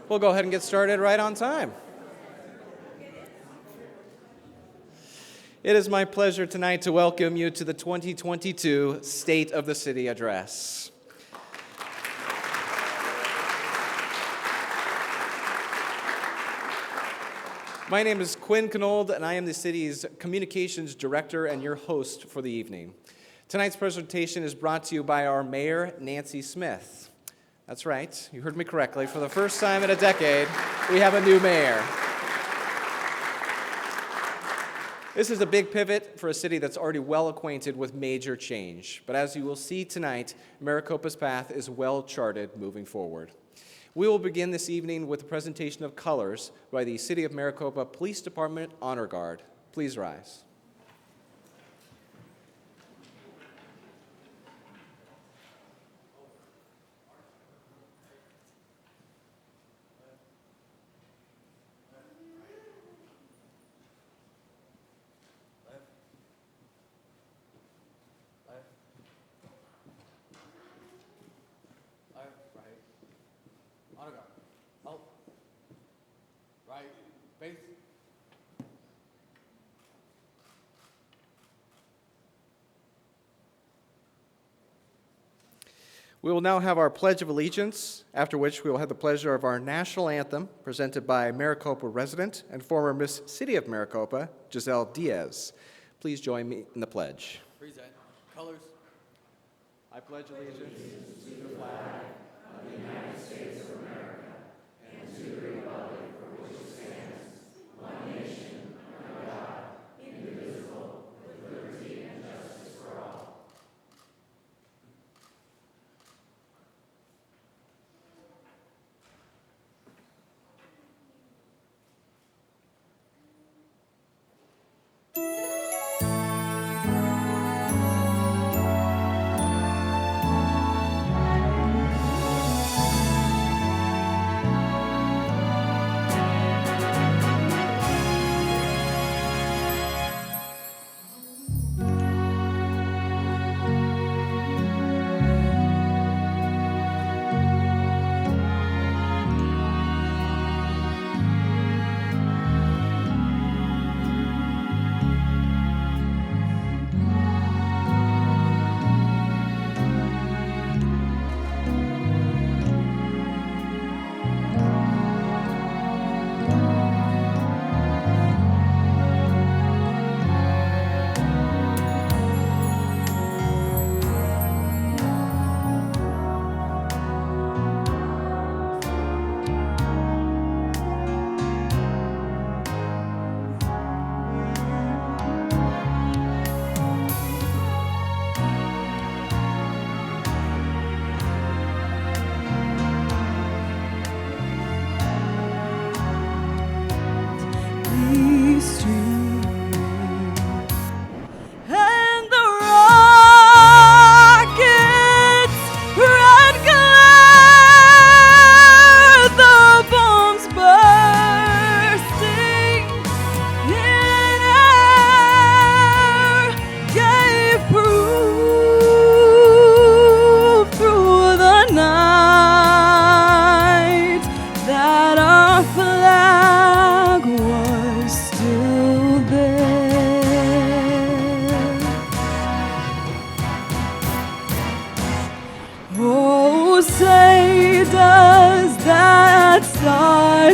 We'll go ahead and get started right on time. It is my pleasure tonight to welcome you to the 2022 State of the City Address. My name is Quinn Knold, and I am the city's communications director and your host for the evening. Tonight's presentation is brought to you by our mayor, Nancy Smith. That's right, you heard me correctly. For the first time in a decade, we have a new mayor. This is a big pivot for a city that's already well acquainted with major change. But as you will see tonight, Maricopa's path is well charted moving forward. We will begin this evening with a presentation of colors by the City of Maricopa Police Department Honor Guard. Please rise. We will now have our Pledge of Allegiance, after which we will have the pleasure of our national anthem presented by Maricopa resident and former Miss City of Maricopa, Giselle Diaz. Please join me in the pledge. Present. Colors. I pledge allegiance to the flag of the United States of America and to the republic for which it stands, one nation, under God, indivisible, with liberty and justice for all.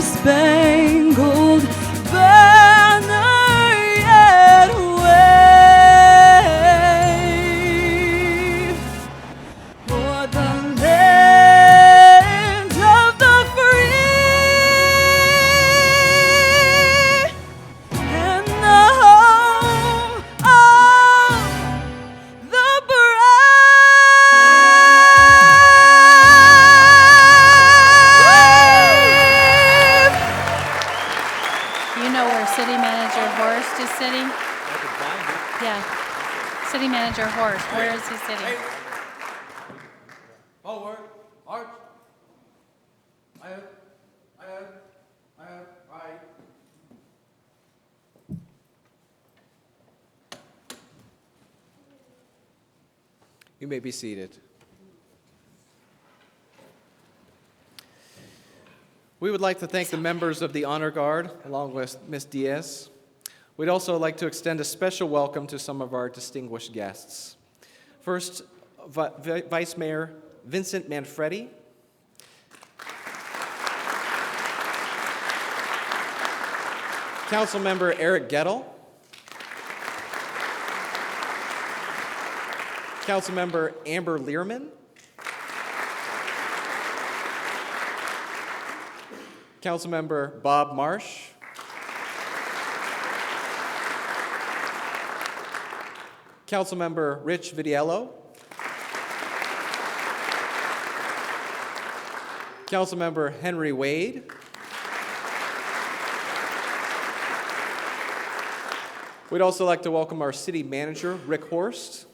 Spangled banner yet wave for the land of the free and the home of the City Manager Horst is sitting? Yeah. City Manager Horst, where is he sitting? Hey. Forward. March. Ahead. Right. You may be seated. We would like to thank the members of the Honor Guard, along with Ms. Diaz. We'd also like to extend a special welcome to some of our distinguished guests. First, Vice Mayor Vincent Manfredi. Councilmember Eric Gettle. Councilmember Amber Learman. Councilmember Bob Marsh. Councilmember Rich Vidiello. Councilmember Henry Wade. We'd also like to welcome our city manager, Rick Horst.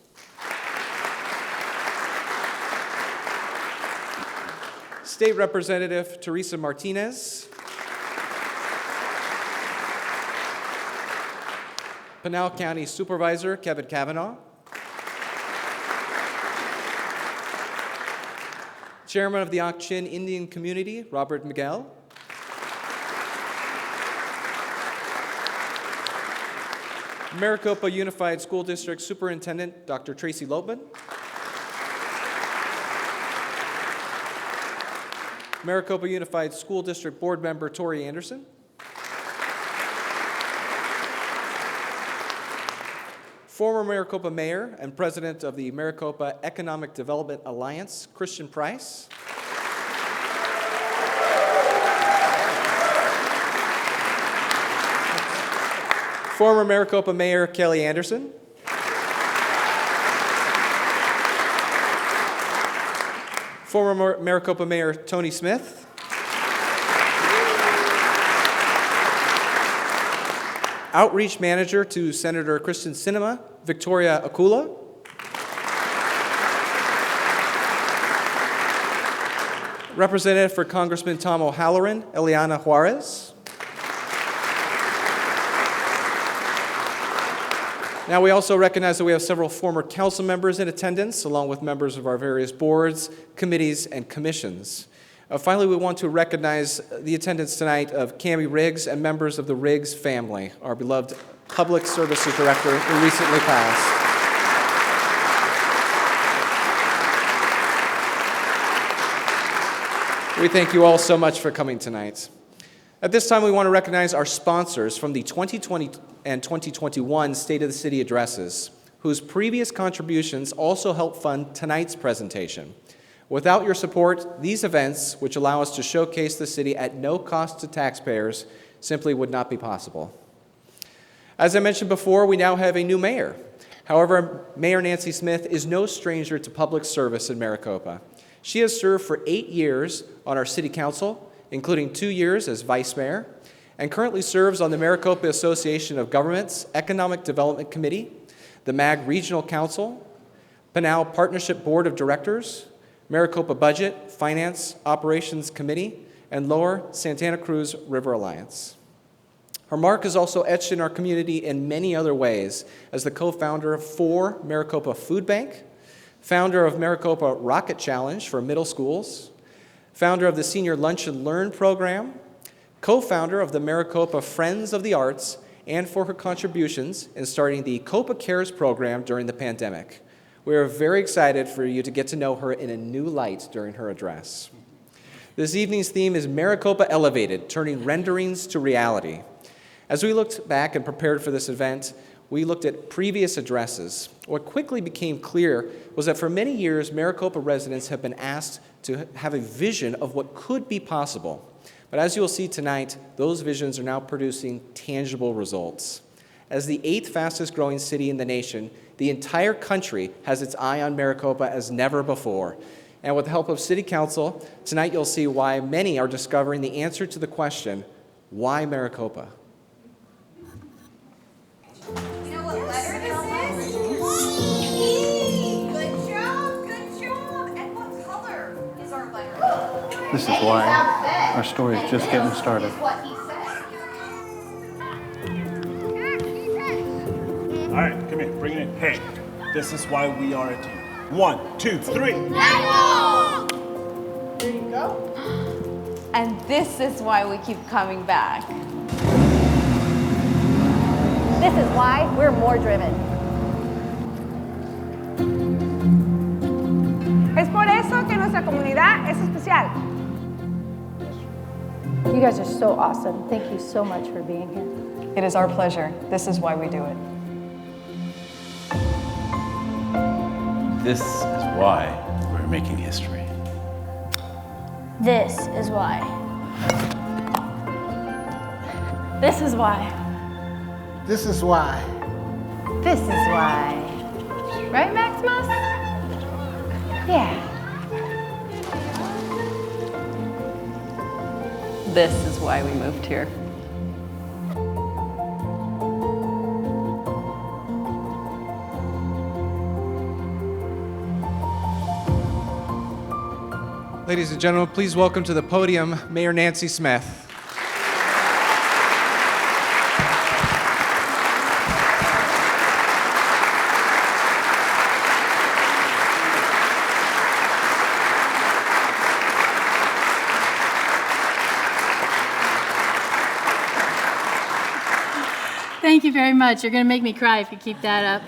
State Representative Teresa Martinez. Pinal County Supervisor Kevin Kavanaugh. Chairman of the Ak-Chin Indian Community, Robert Miguel. Maricopa Unified School District Superintendent, Dr. Tracy Lopman. Maricopa Unified School District Board Member Tori Anderson. Former Maricopa Mayor and President of the Maricopa Economic Development Alliance, Christian Price. Former Maricopa Mayor Kelly Anderson. Former Maricopa Mayor Tony Smith. Outreach Manager to Senator Kristen Sinema, Victoria Akula. Representative for Congressman Tom O'Halloran, Eliana Juarez. Now, we also recognize that we have several former council members in attendance, along with members of our various boards, committees, and commissions. Finally, we want to recognize the attendance tonight of Cammie Riggs and members of the Riggs family, our beloved Public Services Director who recently passed. We thank you all so much for coming tonight. At this time, we want to recognize our sponsors from the 2020 and 2021 State of the City addresses, whose previous contributions also help fund tonight's presentation. Without your support, these events, which allow us to showcase the city at no cost to taxpayers, simply would not be possible. As I mentioned before, we now have a new mayor. However, Mayor Nancy Smith is no stranger to public service in Maricopa. She has served for 8 years on our city council, including 2 years as vice mayor, and currently serves on the Maricopa Association of Governments Economic Development Committee, the MAG Regional Council, Pinal Partnership Board of Directors, Maricopa Budget, Finance, Operations Committee, and Lower Santana Cruz River Alliance. Her mark is also etched in our community in many other ways as the co-founder for Maricopa Food Bank, founder of Maricopa Rocket Challenge for middle schools, founder of the Senior Lunch and Learn program, co-founder of the Maricopa Friends of the Arts, and for her contributions in starting the Copa Cares program during the pandemic. We are very excited for you to get to know her in a new light during her address. This evening's theme is Maricopa Elevated, turning renderings to reality. As we looked back and prepared for this event, we looked at previous addresses. What quickly became clear was that for many years, Maricopa residents have been asked to have a vision of what could be possible. But as you'll see tonight, those visions are now producing tangible results. As the 8th fastest growing city in the nation, the entire country has its eye on Maricopa as never before. And with the help of City Council, tonight you'll see why many are discovering the answer to the question, why Maricopa? You know what letter this is? Good job. And what color is our letter? This is why our story is just getting started. What he said. All right, come here, bring it in. Hey, this is why we are a team. 1, 2, 3. There you go. And this is why we keep coming back. This is why we're more driven. Es por eso que nuestra comunidad es especial. You guys are so awesome. Thank you so much for being here. It is our pleasure. This is why we do it. This is why we're making history. This is why. This is why. This is why. This is why. Right, Maximus? Yeah. This is why we moved here. Ladies and gentlemen, please welcome to the podium Mayor Nancy Smith. Thank you very much. You're going to make me cry if you keep that up.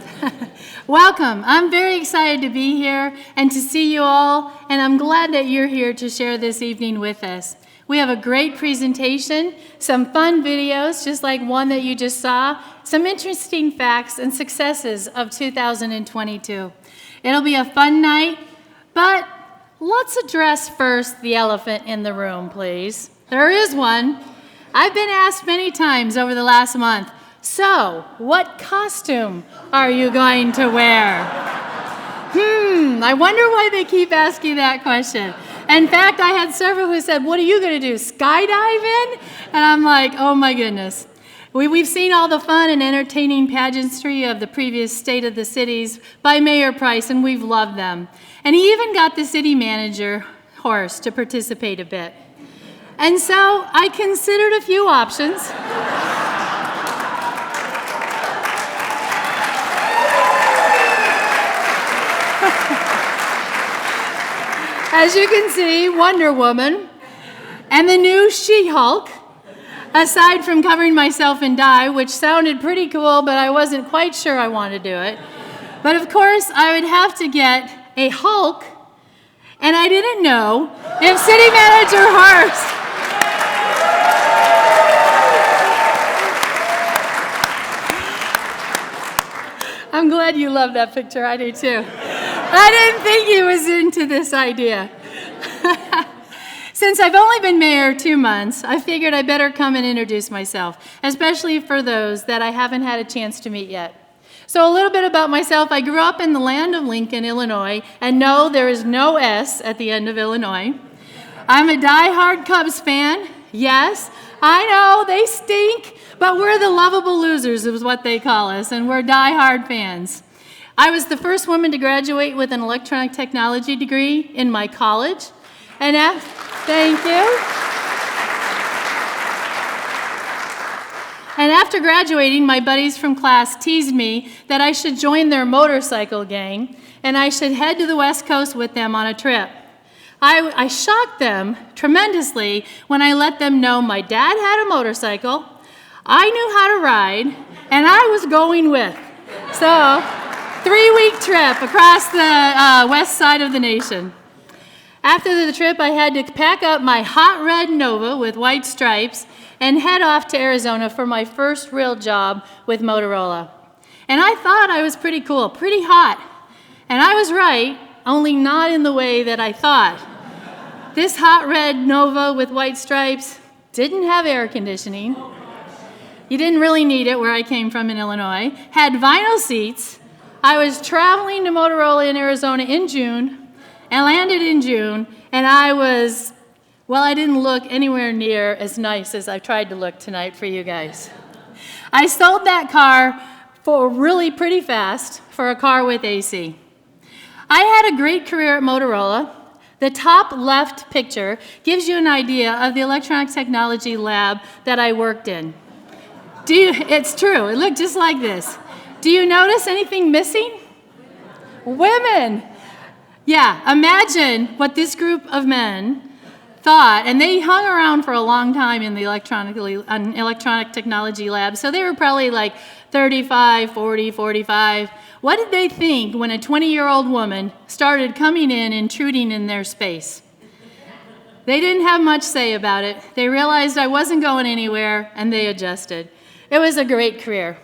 Welcome. I'm very excited to be here and to see you all, and I'm glad that you're here to share this evening with us. We have a great presentation, some fun videos, just like one that you just saw, some interesting facts and successes of 2022. It'll be a fun night, but let's address first the elephant in the room, please. There is one. I've been asked many times over the last month, so what costume are you going to wear? I wonder why they keep asking that question. In fact, I had several who said, what are you going to do, skydive in? And I'm like, oh my goodness. We've seen all the fun and entertaining pageantry of the previous State of the Cities by Mayor Price, and we've loved them. And he even got the city manager, Horace, to participate a bit. And so I considered a few options. As you can see, Wonder Woman and the new She-Hulk, aside from covering myself in dye, which sounded pretty cool, but I wasn't quite sure I wanted to do it. But of course, I would have to get a Hulk, and I didn't know if City Manager Horace I'm glad you love that picture. I do too. I didn't think he was into this idea. Since I've only been mayor 2 months, I figured I better come and introduce myself, especially for those that I haven't had a chance to meet yet. So a little bit about myself. I grew up in the land of Lincoln, Illinois, and no, there is no S at the end of Illinois. I'm a diehard Cubs fan. Yes, I know, they stink, but we're the lovable losers is what they call us, and we're diehard fans. I was the first woman to graduate with an electronic technology degree in my college. And thank you. And after graduating, my buddies from class teased me that I should join their motorcycle gang and I should head to the West Coast with them on a trip. I shocked them tremendously when I let them know my dad had a motorcycle, I knew how to ride, and I was going with. So, 3-week trip across the west side of the nation. After the trip, I had to pack up my hot red Nova with white stripes and head off to Arizona for my first real job with Motorola. And I thought I was pretty cool, pretty hot. And I was right, only not in the way that I thought. This hot red Nova with white stripes didn't have air conditioning. You didn't really need it where I came from in Illinois. Had vinyl seats. I was traveling to Motorola in Arizona in June and landed in June, and I didn't look anywhere near as nice as I tried to look tonight for you guys. I sold that car for really pretty fast for a car with AC. I had a great career at Motorola. The top left picture gives you an idea of the electronic technology lab that I worked in. It's true, it looked just like this. Do you notice anything missing? Women. Yeah, imagine what this group of men thought, and they hung around for a long time in the electronic technology lab, so they were probably like 35, 40, 45. What did they think when a 20-year-old woman started coming in, intruding in their space? They didn't have much say about it. They realized I wasn't going anywhere, and they adjusted. It was a great career.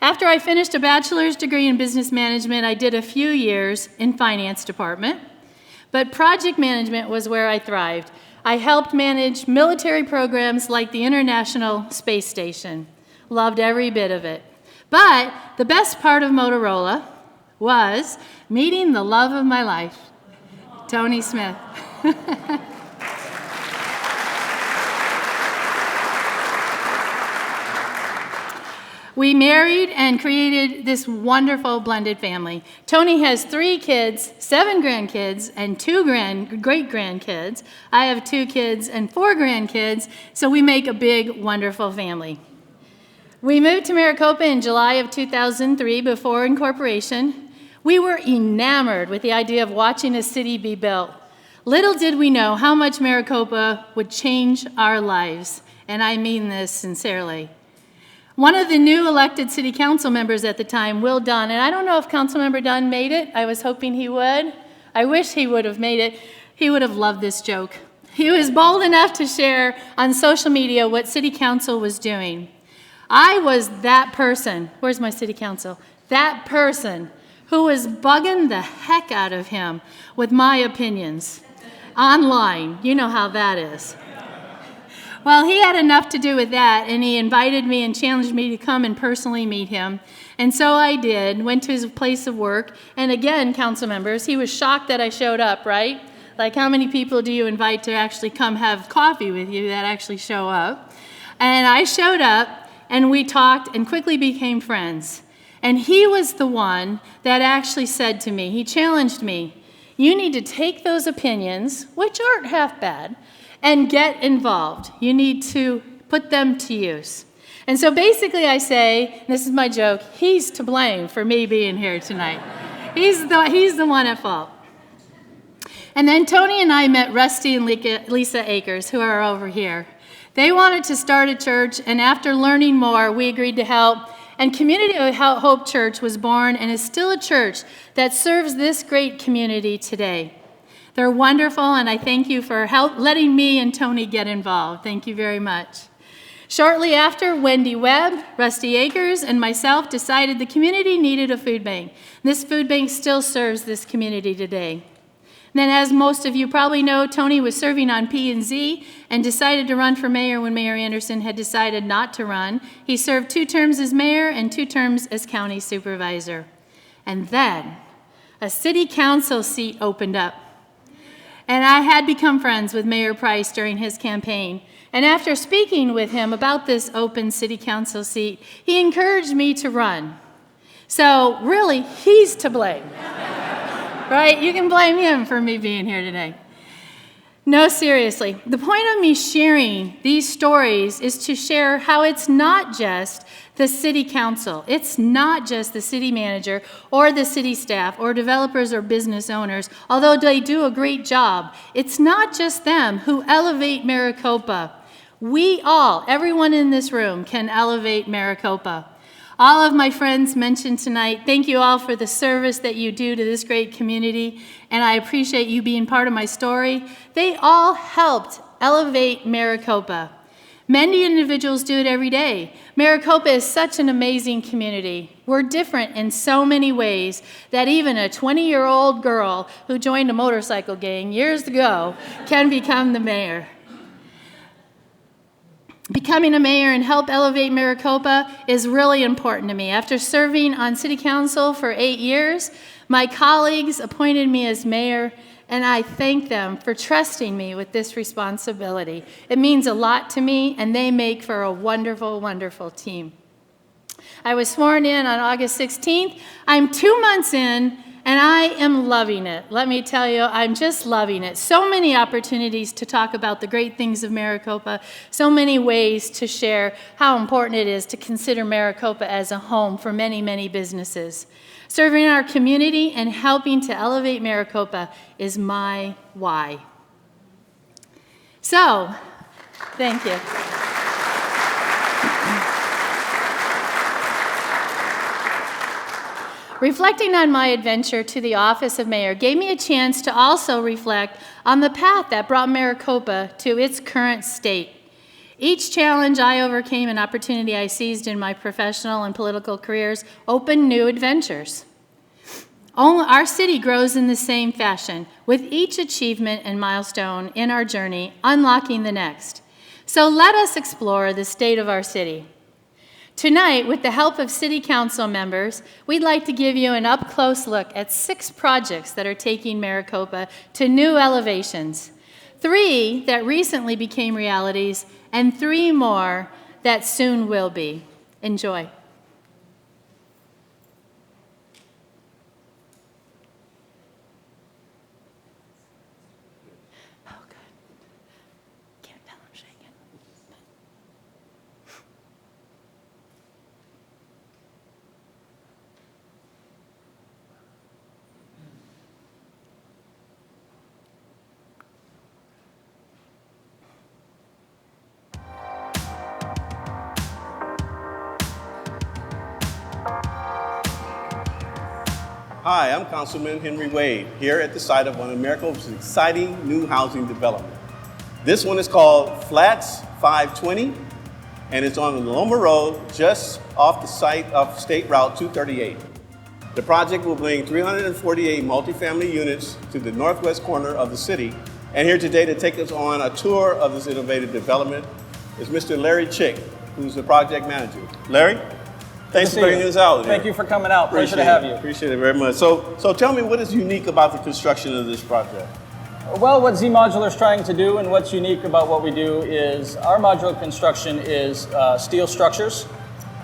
After I finished a bachelor's degree in business management, I did a few years in finance department, but project management was where I thrived. I helped manage military programs like the International Space Station. Loved every bit of it. But the best part of Motorola was meeting the love of my life, Tony Smith. We married and created this wonderful blended family. Tony has 3 kids, 7 grandkids, and 2 great-grandkids. I have 2 kids and 4 grandkids, so we make a big, wonderful family. We moved to Maricopa in July of 2003 before incorporation. We were enamored with the idea of watching a city be built. Little did we know how much Maricopa would change our lives, and I mean this sincerely. One of the new elected city council members at the time, Will Dunn, and I don't know if Councilmember Dunn made it. I was hoping he would. I wish he would have made it. He would have loved this joke. He was bold enough to share on social media what city council was doing. I was that person, where's my city council? That person who was bugging the heck out of him with my opinions online. You know how that is. Well, he had enough to do with that, and he invited me and challenged me to come and personally meet him. And so I did, went to his place of work. And again, council members, he was shocked that I showed up, right? Like, how many people do you invite to actually come have coffee with you that actually show up? And I showed up, and we talked and quickly became friends. And he was the one that actually said to me, he challenged me, you need to take those opinions, which aren't half bad, and get involved. You need to put them to use. And so basically I say, this is my joke, he's to blame for me being here tonight. He's the one at fault. And then Tony and I met Rusty and Lisa Akers, who are over here. They wanted to start a church, and after learning more, we agreed to help. And Community of Hope Church was born and is still a church that serves this great community today. They're wonderful, and I thank you for letting me and Tony get involved. Thank you very much. Shortly after, Wendy Webb, Rusty Akers, and myself decided the community needed a food bank. This food bank still serves this community today. Then, as most of you probably know, Tony was serving on P&Z and decided to run for mayor when Mayor Anderson had decided not to run. He served 2 terms as mayor and 2 terms as county supervisor. And then a city council seat opened up. And I had become friends with Mayor Price during his campaign. And after speaking with him about this open city council seat, he encouraged me to run. So really, he's to blame. Right? You can blame him for me being here today. No, seriously. The point of me sharing these stories is to share how it's not just the city council. It's not just the city manager or the city staff or developers or business owners, although they do a great job. It's not just them who elevate Maricopa. We all, everyone in this room, can elevate Maricopa. All of my friends mentioned tonight, thank you all for the service that you do to this great community, and I appreciate you being part of my story. They all helped elevate Maricopa. Many individuals do it every day. Maricopa is such an amazing community. We're different in so many ways that even a 20-year-old girl who joined a motorcycle gang years ago can become the mayor. Becoming a mayor and help elevate Maricopa is really important to me. After serving on city council for 8 years, my colleagues appointed me as mayor, and I thank them for trusting me with this responsibility. It means a lot to me, and they make for a wonderful, wonderful team. I was sworn in on August 16th. I'm 2 months in, and I am loving it. Let me tell you, I'm just loving it. So many opportunities to talk about the great things of Maricopa, so many ways to share how important it is to consider Maricopa as a home for many, many businesses. Serving our community and helping to elevate Maricopa is my why. So, thank you. Reflecting on my adventure to the office of mayor gave me a chance to also reflect on the path that brought Maricopa to its current state. Each challenge I overcame and opportunity I seized in my professional and political careers opened new adventures. Our city grows in the same fashion, with each achievement and milestone in our journey unlocking the next. So let us explore the state of our city. Tonight, with the help of City Council members, we'd like to give you an up-close look at 6 projects that are taking Maricopa to new elevations, 3 that recently became realities, and 3 more that soon will be. Enjoy. Hi, I'm Councilman Henry Wade, here at the site of one of Maricopa's exciting new housing development. This one is called Flats 520, and it's on Loma Road, just off the site of State Route 238. The project will bring 348 multifamily units to the northwest corner of the city. And here today to take us on a tour of this innovative development is Mr. Larry Chick, who's the project manager. Larry? Thanks for bringing us out. Thank you for coming out. Pleasure to have you. Appreciate it very much. So tell me, what is unique about the construction of this project? Well, what Z Modular is trying to do and what's unique about what we do is our modular construction is steel structures.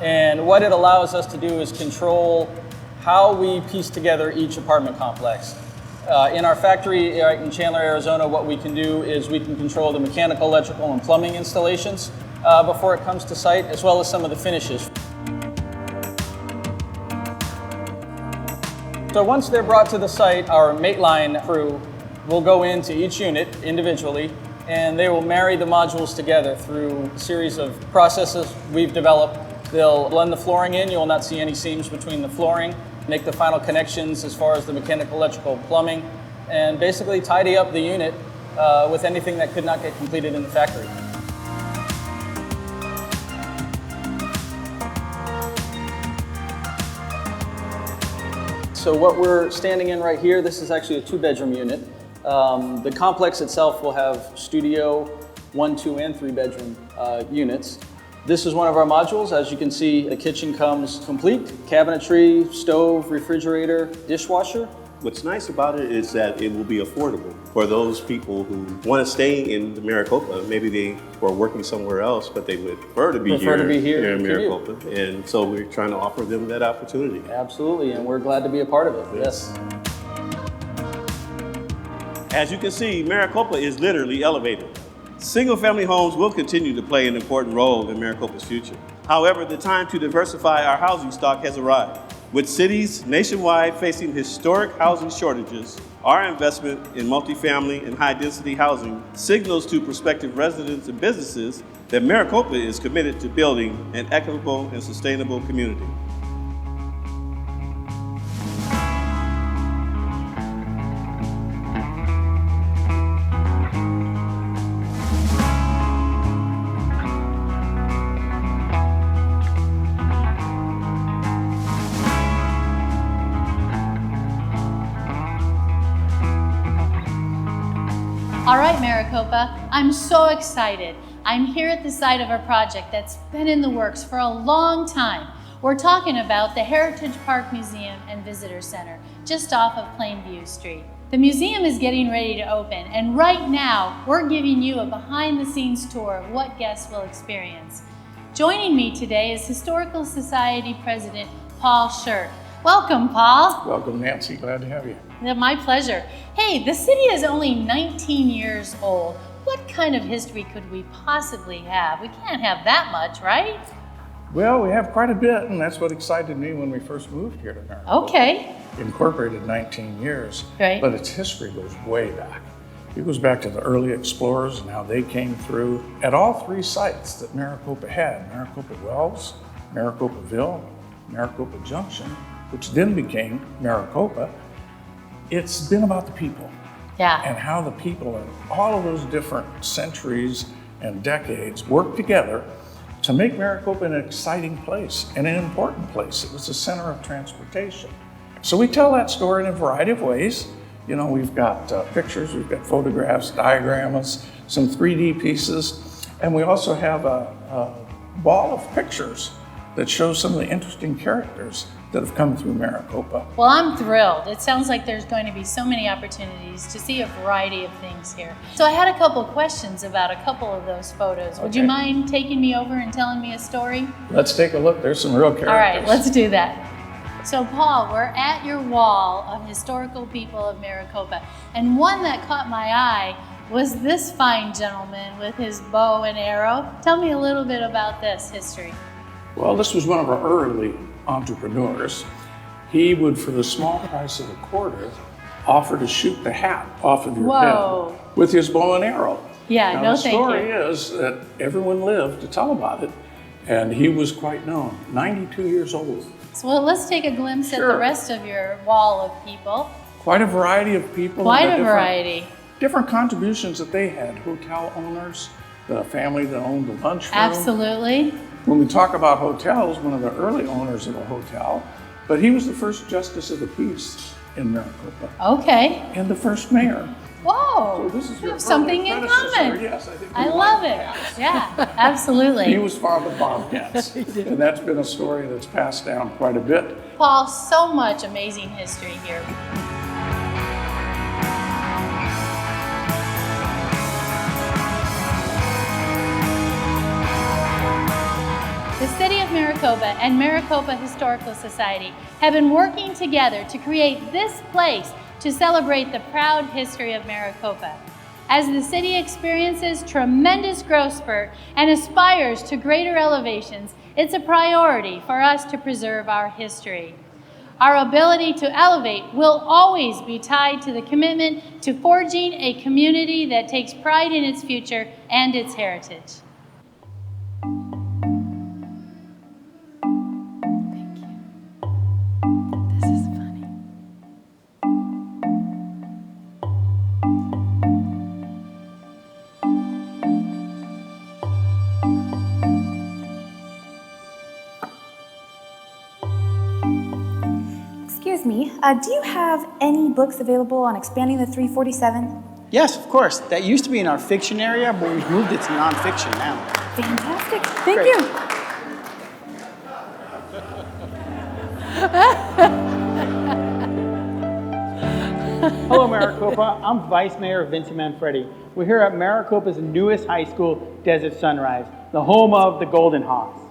And what it allows us to do is control how we piece together each apartment complex. In our factory in Chandler, Arizona, what we can do is we can control the mechanical, electrical, and plumbing installations before it comes to site, as well as some of the finishes. So once they're brought to the site, our Mateline crew will go into each unit individually, and they will marry the modules together through a series of processes we've developed. They'll blend the flooring in. You will not see any seams between the flooring, make the final connections as far as the mechanical, electrical, plumbing, and basically tidy up the unit with anything that could not get completed in the factory. So what we're standing in right here, this is actually a 2-bedroom unit. The complex itself will have studio, 1, 2, and 3-bedroom units. This is one of our modules. As you can see, the kitchen comes complete, cabinetry, stove, refrigerator, dishwasher. What's nice about it is that it will be affordable for those people who want to stay in Maricopa. Maybe they were working somewhere else, but they would prefer to be here in Maricopa. And so we're trying to offer them that opportunity. Absolutely, and we're glad to be a part of it, yes. As you can see, Maricopa is literally elevated. Single-family homes will continue to play an important role in Maricopa's future. However, the time to diversify our housing stock has arrived. With cities nationwide facing historic housing shortages, our investment in multifamily and high-density housing signals to prospective residents and businesses that Maricopa is committed to building an equitable and sustainable community. All right, Maricopa, I'm so excited. I'm here at the site of a project that's been in the works for a long time. We're talking about the Heritage Park Museum and Visitor Center, just off of Plainview Street. The museum is getting ready to open, and right now, we're giving you a behind-the-scenes tour of what guests will experience. Joining me today is Historical Society President Paul Schert. Welcome, Paul. Welcome, Nancy. Glad to have you. My pleasure. Hey, the city is only 19 years old. What kind of history could we possibly have? We can't have that much, right? Well, we have quite a bit, and that's what excited me when we first moved here to Maricopa. Okay. Incorporated 19 years, right. But its history goes way back. It goes back to the early explorers and how they came through at all three sites that Maricopa had: Maricopa Wells, Maricopaville, Maricopa Junction, which then became Maricopa. It's been about the people. Yeah. And how the people in all of those different centuries and decades worked together to make Maricopa an exciting place and an important place. It was the center of transportation. So we tell that story in a variety of ways. You know, we've got pictures, we've got photographs, diagrams, some 3D pieces, and we also have a wall of pictures that shows some of the interesting characters that have come through Maricopa. Well, I'm thrilled. It sounds like there's going to be so many opportunities to see a variety of things here. So I had a couple of questions about a couple of those photos. Would you mind taking me over and telling me a story? Let's take a look. There's some real characters. All right, let's do that. So Paul, we're at your wall of historical people of Maricopa, and one that caught my eye was this fine gentleman with his bow and arrow. Tell me a little bit about this history. Well, this was one of our early entrepreneurs. He would, for the small price of a quarter, offer to shoot the hat off of your head with his bow and arrow. Yeah, now, no the thank you. story is that everyone lived to tell about it, and he was quite known, 92 years old. So well, let's take a glimpse at the rest of your wall of people. Quite a variety of people. Quite a variety. Different contributions that they had. Hotel owners, the family that owned the lunchroom. Absolutely. When we talk about hotels, one of the early owners of a hotel, but he was the first justice of the peace in Maricopa. Okay. And the first mayor. Whoa, So this is we your have something in common. Yes, I think I love it. Yeah, absolutely. He was fond of bobcats, and that's been a story that's passed down quite a bit. Paul, so much amazing history here. The City of Maricopa and Maricopa Historical Society have been working together to create this place to celebrate the proud history of Maricopa. As the city experiences tremendous growth spurt and aspires to greater elevations, it's a priority for us to preserve our history. Our ability to elevate will always be tied to the commitment to forging a community that takes pride in its future and its heritage. Excuse me, do you have any books available on expanding the 347? Yes, of course. That used to be in our fiction area, but we've moved it to nonfiction now. Fantastic. Thank you. Hello, Maricopa. I'm Vice Mayor Vincent Manfredi. We're here at Maricopa's newest high school, Desert Sunrise, the home of the Golden Hawks.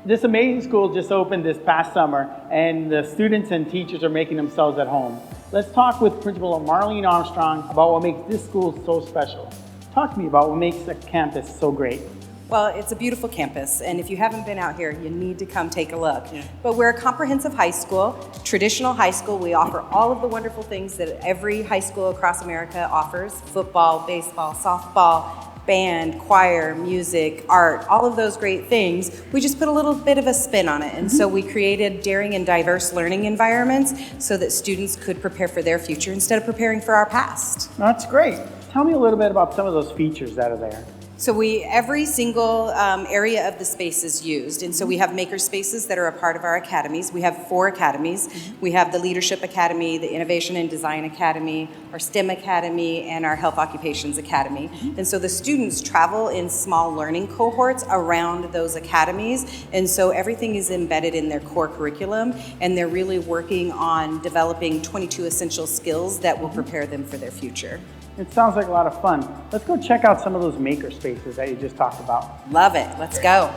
This amazing school just opened this past summer, and the students and teachers are making themselves at home. Let's talk with Principal Marlene Armstrong about what makes this school so special. Talk to me about what makes the campus so great. Well, it's a beautiful campus, and if you haven't been out here, you need to come take a look. But we're a comprehensive high school, traditional high school. We offer all of the wonderful things that every high school across America offers: football, baseball, softball, band, choir, music, art, all of those great things. We just put a little bit of a spin on it. And so we created daring and diverse learning environments so that students could prepare for their future instead of preparing for our past. That's great. Tell me a little bit about some of those features that are there. So every single area of the space is used. And so we have maker spaces that are a part of our academies. We have 4 academies. We have the Leadership Academy, the Innovation and Design Academy, our STEM Academy, and our Health Occupations Academy. And so the students travel in small learning cohorts around those academies. And so everything is embedded in their core curriculum, and they're really working on developing 22 essential skills that will prepare them for their future. It sounds like a lot of fun. Let's go check out some of those maker spaces that you just talked about. Love it. Let's go.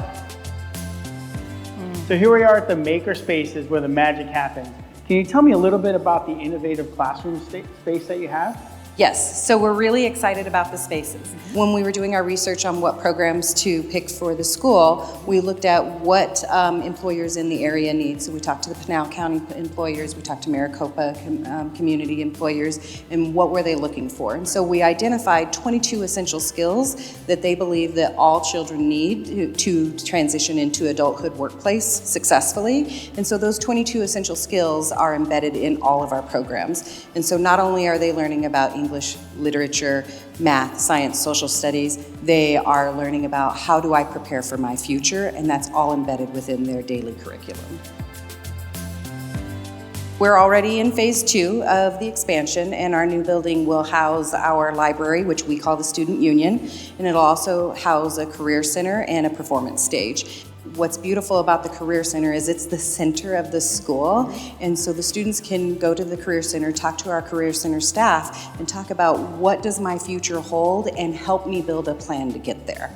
So here we are at the maker spaces where the magic happens. Can you tell me a little bit about the innovative classroom space that you have? Yes, so we're really excited about the spaces. When we were doing our research on what programs to pick for the school, we looked at what employers in the area need. So we talked to the Pinal County employers, we talked to Maricopa community employers, and what were they looking for. And so we identified 22 essential skills that they believe that all children need to transition into adulthood workplace successfully. And so those 22 essential skills are embedded in all of our programs. And so not only are they learning about English, literature, math, science, social studies, they are learning about how do I prepare for my future, and that's all embedded within their daily curriculum. We're already in phase 2 of the expansion, and our new building will house our library, which we call the Student Union, and it'll also house a career center and a performance stage. What's beautiful about the Career Center is it's the center of the school, and so the students can go to the Career Center, talk to our Career Center staff, and talk about what does my future hold and help me build a plan to get there.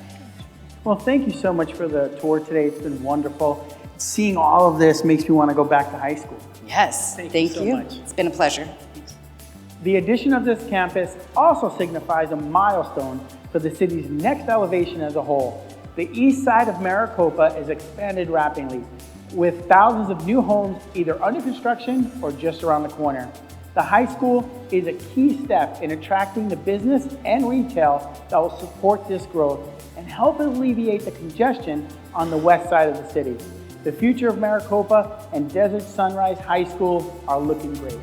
Well, thank you so much for the tour today. It's been wonderful. Seeing all of this makes me want to go back to high school. Yes, thank you so much. It's been a pleasure. The addition of this campus also signifies a milestone for the city's next elevation as a whole. The east side of Maricopa is expanded rapidly, with thousands of new homes either under construction or just around the corner. The high school is a key step in attracting the business and retail that will support this growth and help alleviate the congestion on the west side of the city. The future of Maricopa and Desert Sunrise High School are looking great.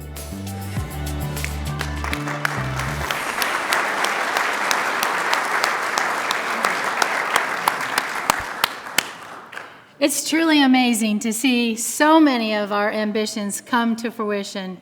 It's truly amazing to see so many of our ambitions come to fruition.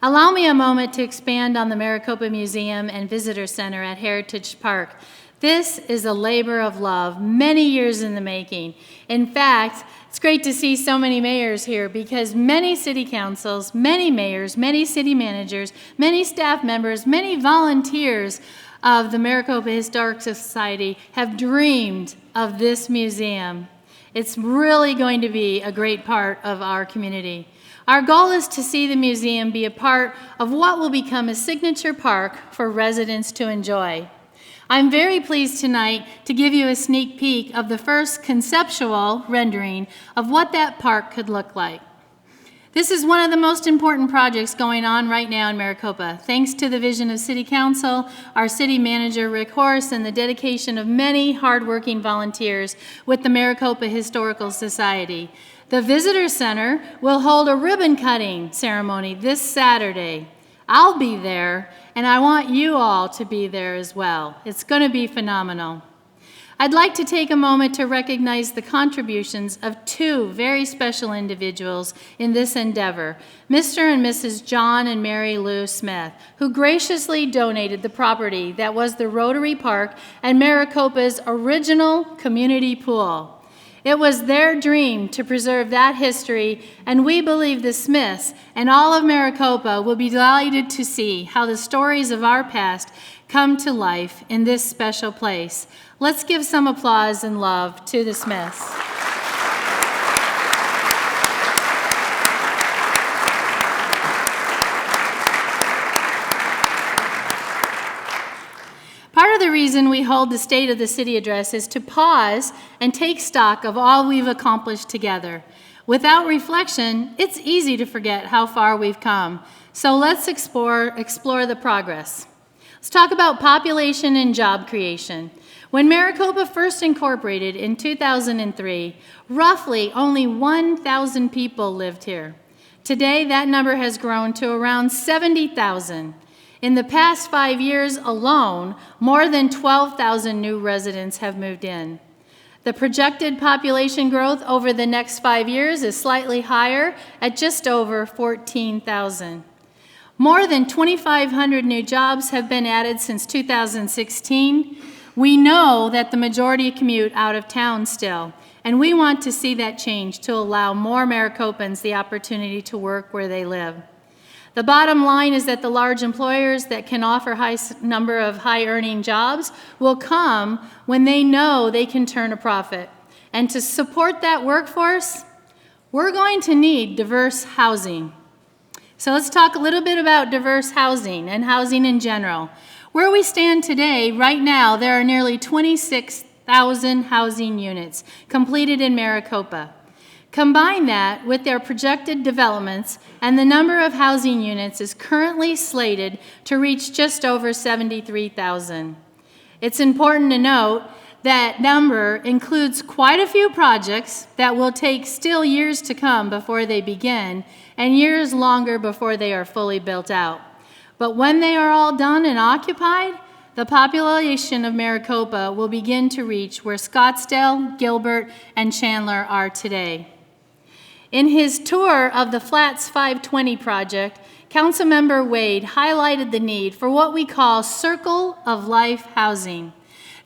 Allow me a moment to expand on the Maricopa Museum and Visitor Center at Heritage Park. This is a labor of love, many years in the making. In fact, it's great to see so many mayors here because many city councils, many mayors, many city managers, many staff members, many volunteers of the Maricopa Historic Society have dreamed of this museum. It's really going to be a great part of our community. Our goal is to see the museum be a part of what will become a signature park for residents to enjoy. I'm very pleased tonight to give you a sneak peek of the first conceptual rendering of what that park could look like. This is one of the most important projects going on right now in Maricopa, thanks to the vision of City Council, our city manager, Rick Horse, and the dedication of many hardworking volunteers with the Maricopa Historical Society. The Visitor Center will hold a ribbon-cutting ceremony this Saturday. I'll be there, and I want you all to be there as well. It's going to be phenomenal. I'd like to take a moment to recognize the contributions of two very special individuals in this endeavor, Mr. and Mrs. John and Mary Lou Smith, who graciously donated the property that was the Rotary Park and Maricopa's original community pool. It was their dream to preserve that history, and we believe the Smiths and all of Maricopa will be delighted to see how the stories of our past come to life in this special place. Let's give some applause and love to the Smiths. Part of the reason we hold the State of the City address is to pause and take stock of all we've accomplished together. Without reflection, it's easy to forget how far we've come. So let's explore the progress. Let's talk about population and job creation. When Maricopa first incorporated in 2003, roughly only 1,000 people lived here. Today, that number has grown to around 70,000. In the past 5 years alone, more than 12,000 new residents have moved in. The projected population growth over the next 5 years is slightly higher at just over 14,000. More than 2,500 new jobs have been added since 2016. We know that the majority commute out of town still, and we want to see that change to allow more Maricopans the opportunity to work where they live. The bottom line is that the large employers that can offer a high number of high-earning jobs will come when they know they can turn a profit. And to support that workforce, we're going to need diverse housing. So let's talk a little bit about diverse housing and housing in general. Where we stand today, right now, there are nearly 26,000 housing units completed in Maricopa. Combine that with their projected developments, and the number of housing units is currently slated to reach just over 73,000. It's important to note that number includes quite a few projects that will take still years to come before they begin, and years longer before they are fully built out. But when they are all done and occupied, the population of Maricopa will begin to reach where Scottsdale, Gilbert, and Chandler are today. In his tour of the Flats 520 project, Councilmember Wade highlighted the need for what we call circle of life housing.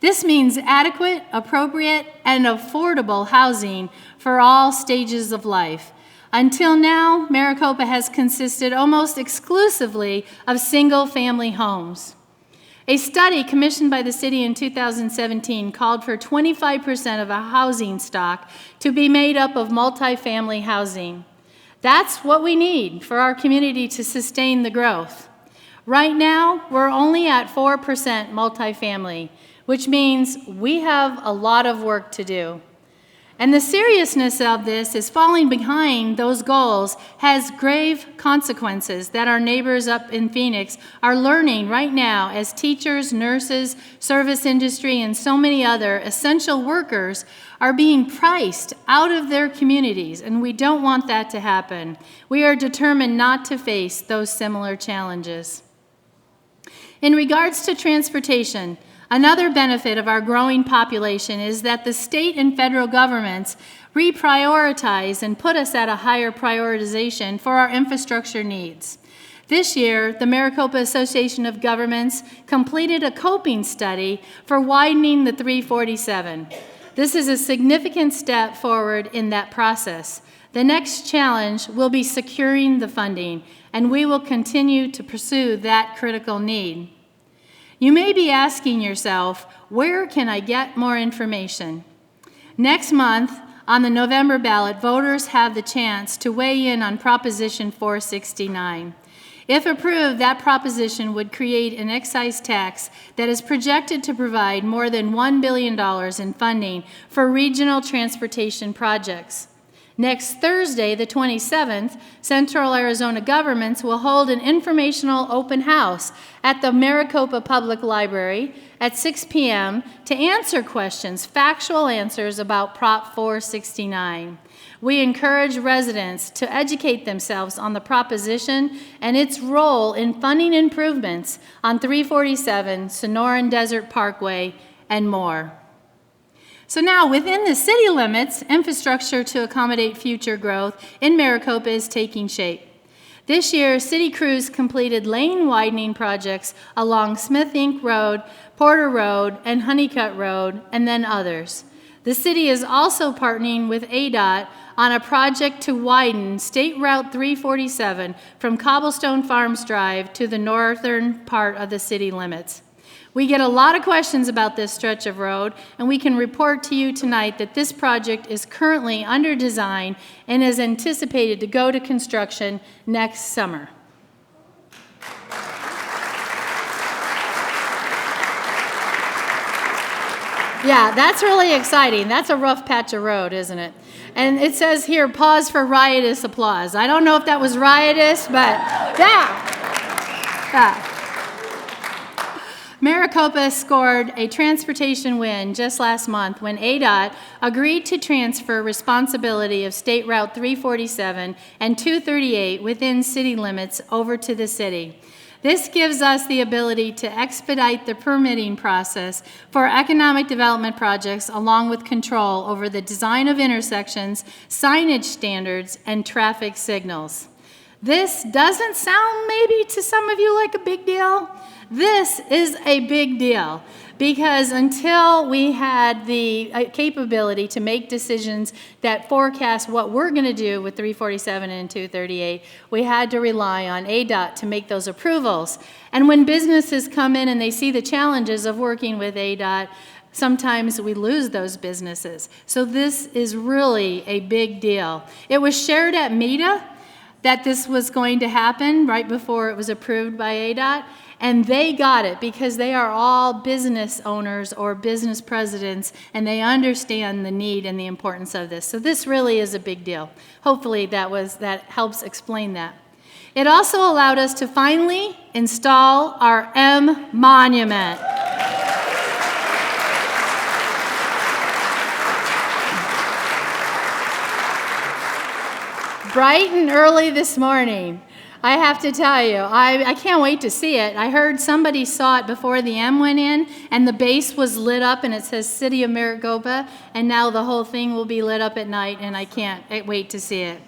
This means adequate, appropriate, and affordable housing for all stages of life. Until now, Maricopa has consisted almost exclusively of single-family homes. A study commissioned by the city in 2017 called for 25% of a housing stock to be made up of multifamily housing. That's what we need for our community to sustain the growth. Right now, we're only at 4% multifamily, which means we have a lot of work to do. And the seriousness of this is falling behind those goals has grave consequences that our neighbors up in Phoenix are learning right now as teachers, nurses, service industry, and so many other essential workers are being priced out of their communities, and we don't want that to happen. We are determined not to face those similar challenges. In regards to transportation, another benefit of our growing population is that the state and federal governments reprioritize and put us at a higher prioritization for our infrastructure needs. This year, the Maricopa Association of Governments completed a coping study for widening the 347. This is a significant step forward in that process. The next challenge will be securing the funding, and we will continue to pursue that critical need. You may be asking yourself, where can I get more information? Next month, on the November ballot, voters have the chance to weigh in on Proposition 469. If approved, that proposition would create an excise tax that is projected to provide more than $1 billion in funding for regional transportation projects. Next Thursday, the 27th, Central Arizona governments will hold an informational open house at the Maricopa Public Library at 6 p.m. to answer questions, factual answers about Prop 469. We encourage residents to educate themselves on the proposition and its role in funding improvements on 347, Sonoran Desert Parkway, and more. So now, within the city limits, infrastructure to accommodate future growth in Maricopa is taking shape. This year, city crews completed lane widening projects along Smith Inc. Road, Porter Road, and Honeycutt Road, and then others. The city is also partnering with ADOT on a project to widen State Route 347 from Cobblestone Farms Drive to the northern part of the city limits. We get a lot of questions about this stretch of road, and we can report to you tonight that this project is currently under design and is anticipated to go to construction next summer. Yeah, that's really exciting. That's a rough patch of road, isn't it? And it says here, pause for riotous applause. I don't know if that was riotous, but yeah. Maricopa scored a transportation win just last month when ADOT agreed to transfer responsibility of State Route 347 and 238 within city limits over to the city. This gives us the ability to expedite the permitting process for economic development projects along with control over the design of intersections, signage standards, and traffic signals. This doesn't sound maybe to some of you like a big deal. This is a big deal because until we had the capability to make decisions that forecast what we're going to do with 347 and 238, we had to rely on ADOT to make those approvals. And when businesses come in and they see the challenges of working with ADOT, sometimes we lose those businesses. So this is really a big deal. It was shared at META. that this was going to happen right before it was approved by ADOT, and they got it because they are all business owners or business presidents, and they understand the need and the importance of this. So this really is a big deal. Hopefully that helps explain that. It also allowed us to finally install our M monument. Bright and early this morning. I have to tell you, I can't wait to see it. I heard somebody saw it before the M went in, and the base was lit up, and it says City of Maricopa, and now the whole thing will be lit up at night, and I can't wait to see it.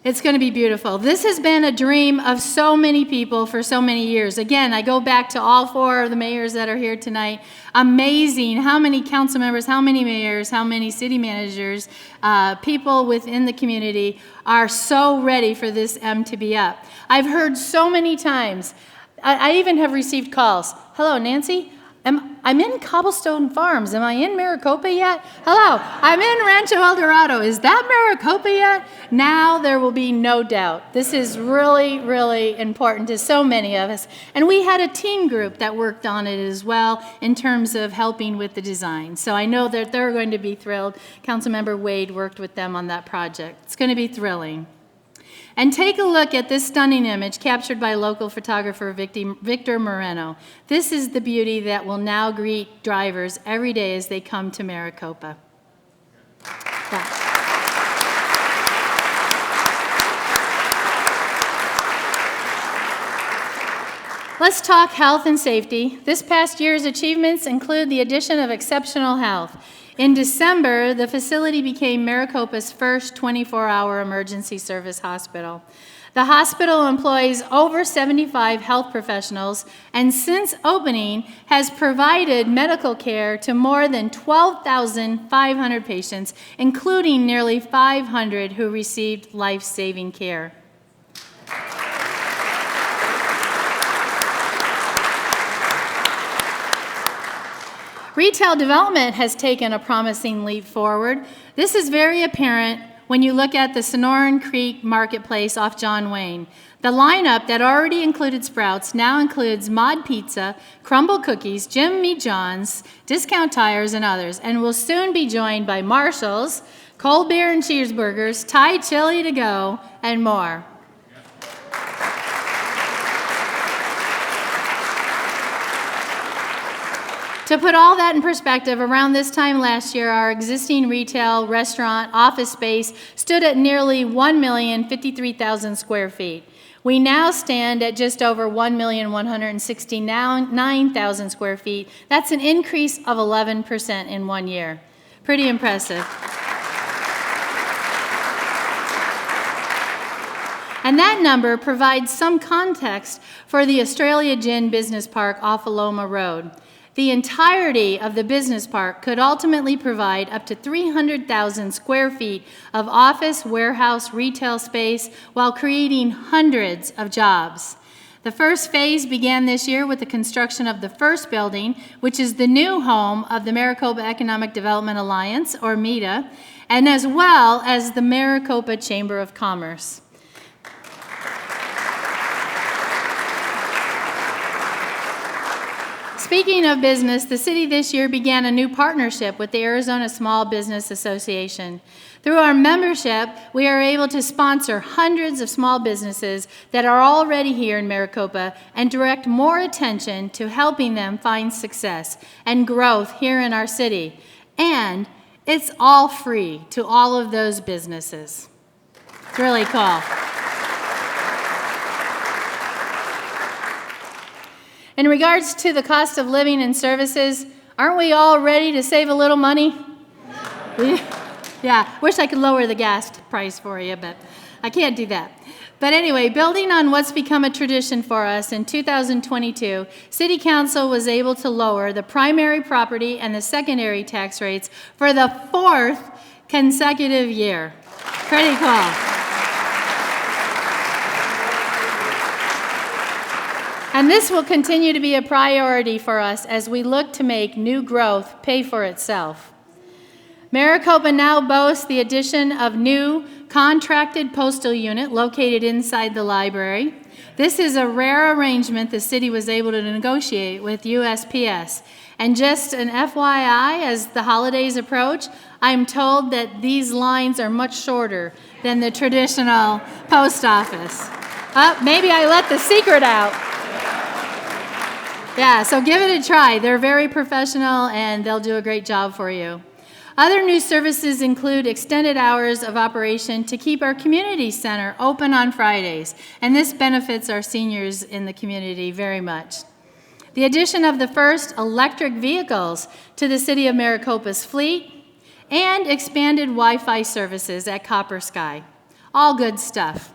It's going to be beautiful. This has been a dream of so many people for so many years. Again, I go back to all four of the mayors that are here tonight. Amazing how many council members, how many mayors, how many city managers, people within the community are so ready for this M to be up. I've heard so many times, I even have received calls. Hello, Nancy? I'm in Cobblestone Farms. Am I in Maricopa yet? Hello, I'm in Rancho El Dorado. Is that Maricopa yet? Now there will be no doubt. This is really, really important to so many of us. And we had a team group that worked on it as well in terms of helping with the design. So I know that they're going to be thrilled. Councilmember Wade worked with them on that project. It's going to be thrilling. And take a look at this stunning image captured by local photographer Victor Moreno. This is the beauty that will now greet drivers every day as they come to Maricopa. Yeah. Let's talk health and safety. This past year's achievements include the addition of exceptional health. In December, the facility became Maricopa's first 24-hour emergency service hospital. The hospital employs over 75 health professionals, and since opening has provided medical care to more than 12,500 patients, including nearly 500 who received life-saving care. Retail development has taken a promising leap forward. This is very apparent when you look at the Sonoran Creek Marketplace off John Wayne. The lineup that already included Sprouts now includes Mod Pizza, Crumble Cookies, Jimmy John's, Discount Tires, and others, and will soon be joined by Marshall's, Cold Beer and Cheeseburgers, Thai Chili to Go, and more. To put all that in perspective, around this time last year, our existing retail, restaurant, office space stood at nearly 1,053,000 square feet. We now stand at just over 1,169,000 square feet. That's an increase of 11% in 1 year. Pretty impressive. And that number provides some context for the Australia Gin Business Park off Aloma Road. The entirety of the business park could ultimately provide up to 300,000 square feet of office, warehouse, retail space while creating hundreds of jobs. The first phase began this year with the construction of the first building, which is the new home of the Maricopa Economic Development Alliance, or MEDA, and as well as the Maricopa Chamber of Commerce. Speaking of business, the city this year began a new partnership with the Arizona Small Business Association. Through our membership, we are able to sponsor hundreds of small businesses that are already here in Maricopa and direct more attention to helping them find success and growth here in our city. And it's all free to all of those businesses. It's really cool. In regards to the cost of living and services, aren't we all ready to save a little money? Yeah, wish I could lower the gas price for you, but I can't do that. But anyway, building on what's become a tradition for us, in 2022, City Council was able to lower the primary property and the secondary tax rates for the 4th consecutive year. Pretty cool. And this will continue to be a priority for us as we look to make new growth pay for itself. Maricopa now boasts the addition of new contracted postal unit located inside the library. This is a rare arrangement the city was able to negotiate with USPS. And just an FYI, as the holidays approach, I'm told that these lines are much shorter than the traditional post office. Maybe I let the secret out. Yeah, so give it a try. They're very professional and they'll do a great job for you. Other new services include extended hours of operation to keep our community center open on Fridays, and this benefits our seniors in the community very much. The addition of the first electric vehicles to the City of Maricopa's fleet, and expanded Wi-Fi services at Copper Sky. All good stuff.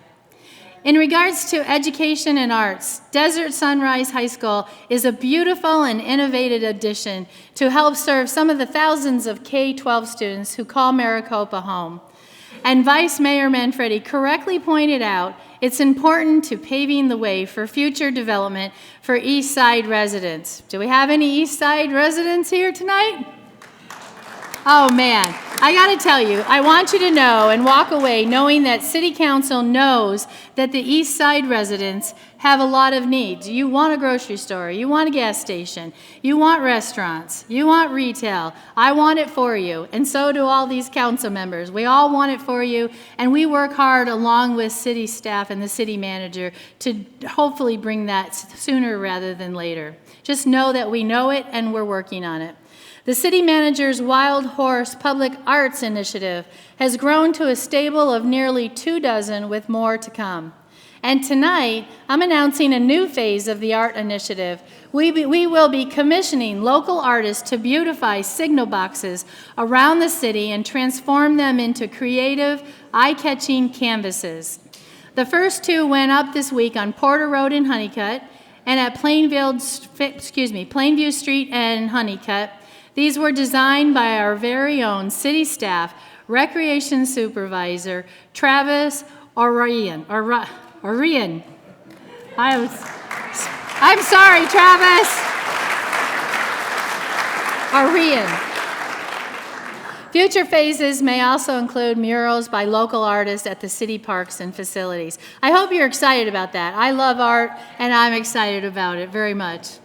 In regards to education and arts, Desert Sunrise High School is a beautiful and innovative addition to help serve some of the thousands of K-12 students who call Maricopa home. And Vice Mayor Manfredi correctly pointed out it's important to paving the way for future development for East Side residents. Do we have any East Side residents here tonight? Oh man, I gotta tell you, I want you to know and walk away knowing that City Council knows that the East Side residents have a lot of needs. You want a grocery store, you want a gas station, you want restaurants, you want retail. I want it for you, and so do all these council members. We all want it for you, and we work hard along with city staff and the city manager to hopefully bring that sooner rather than later. Just know that we know it and we're working on it. The city manager's Wild Horse Public Arts Initiative has grown to a stable of nearly 24 with more to come. And tonight, I'm announcing a new phase of the art initiative. We will be commissioning local artists to beautify signal boxes around the city and transform them into creative, eye-catching canvases. The first two went up this week on Porter Road in Honeycutt and at Plainview Street and Honeycutt. These were designed by our very own city staff, recreation supervisor, Travis Orion. I'm sorry, Travis. Orion. Future phases may also include murals by local artists at the city parks and facilities. I hope you're excited about that. I love art, and I'm excited about it very much.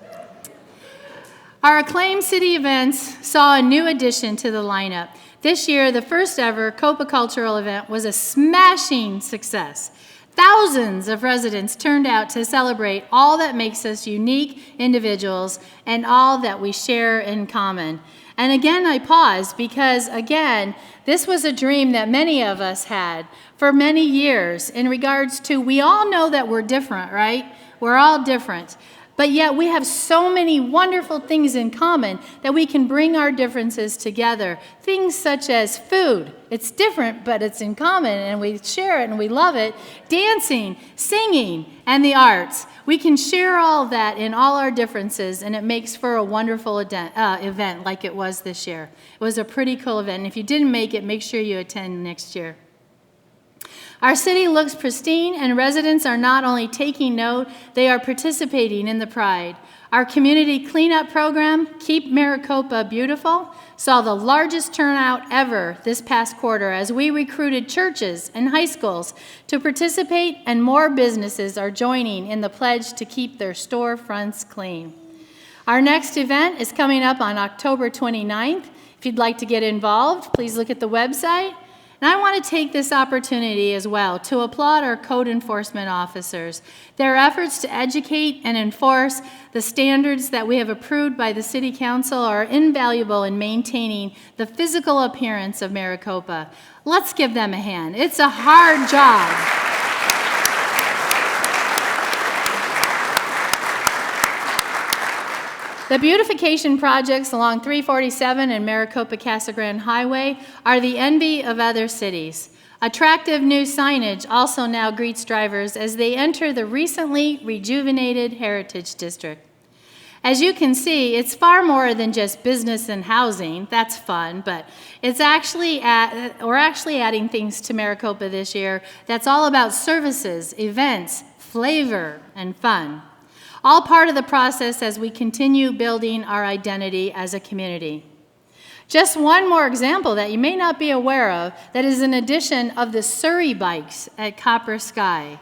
Our acclaimed city events saw a new addition to the lineup. This year, the first ever Copa Cultural event was a smashing success. Thousands of residents turned out to celebrate all that makes us unique individuals and all that we share in common. And again, I pause because, again, this was a dream that many of us had for many years in regards to, we all know that we're different, right? We're all different. But yet we have so many wonderful things in common that we can bring our differences together. Things such as food. It's different, but it's in common, and we share it and we love it. Dancing, singing, and the arts. We can share all that in all our differences, and it makes for a wonderful event like it was this year. It was a pretty cool event, and if you didn't make it, make sure you attend next year. Our city looks pristine, and residents are not only taking note, they are participating in the pride. Our community cleanup program, Keep Maricopa Beautiful, saw the largest turnout ever this past quarter as we recruited churches and high schools to participate, and more businesses are joining in the pledge to keep their storefronts clean. Our next event is coming up on October 29th. If you'd like to get involved, please look at the website. And I want to take this opportunity as well to applaud our code enforcement officers. Their efforts to educate and enforce the standards that we have approved by the City Council are invaluable in maintaining the physical appearance of Maricopa. Let's give them a hand. It's a hard job. The beautification projects along 347 and Maricopa-Casa Grande Highway are the envy of other cities. Attractive new signage also now greets drivers as they enter the recently rejuvenated Heritage District. As you can see, it's far more than just business and housing. That's fun, but we're actually adding things to Maricopa this year that's all about services, events, flavor, and fun. All part of the process as we continue building our identity as a community. Just one more example that you may not be aware of that is an addition of the Surrey bikes at Copper Sky.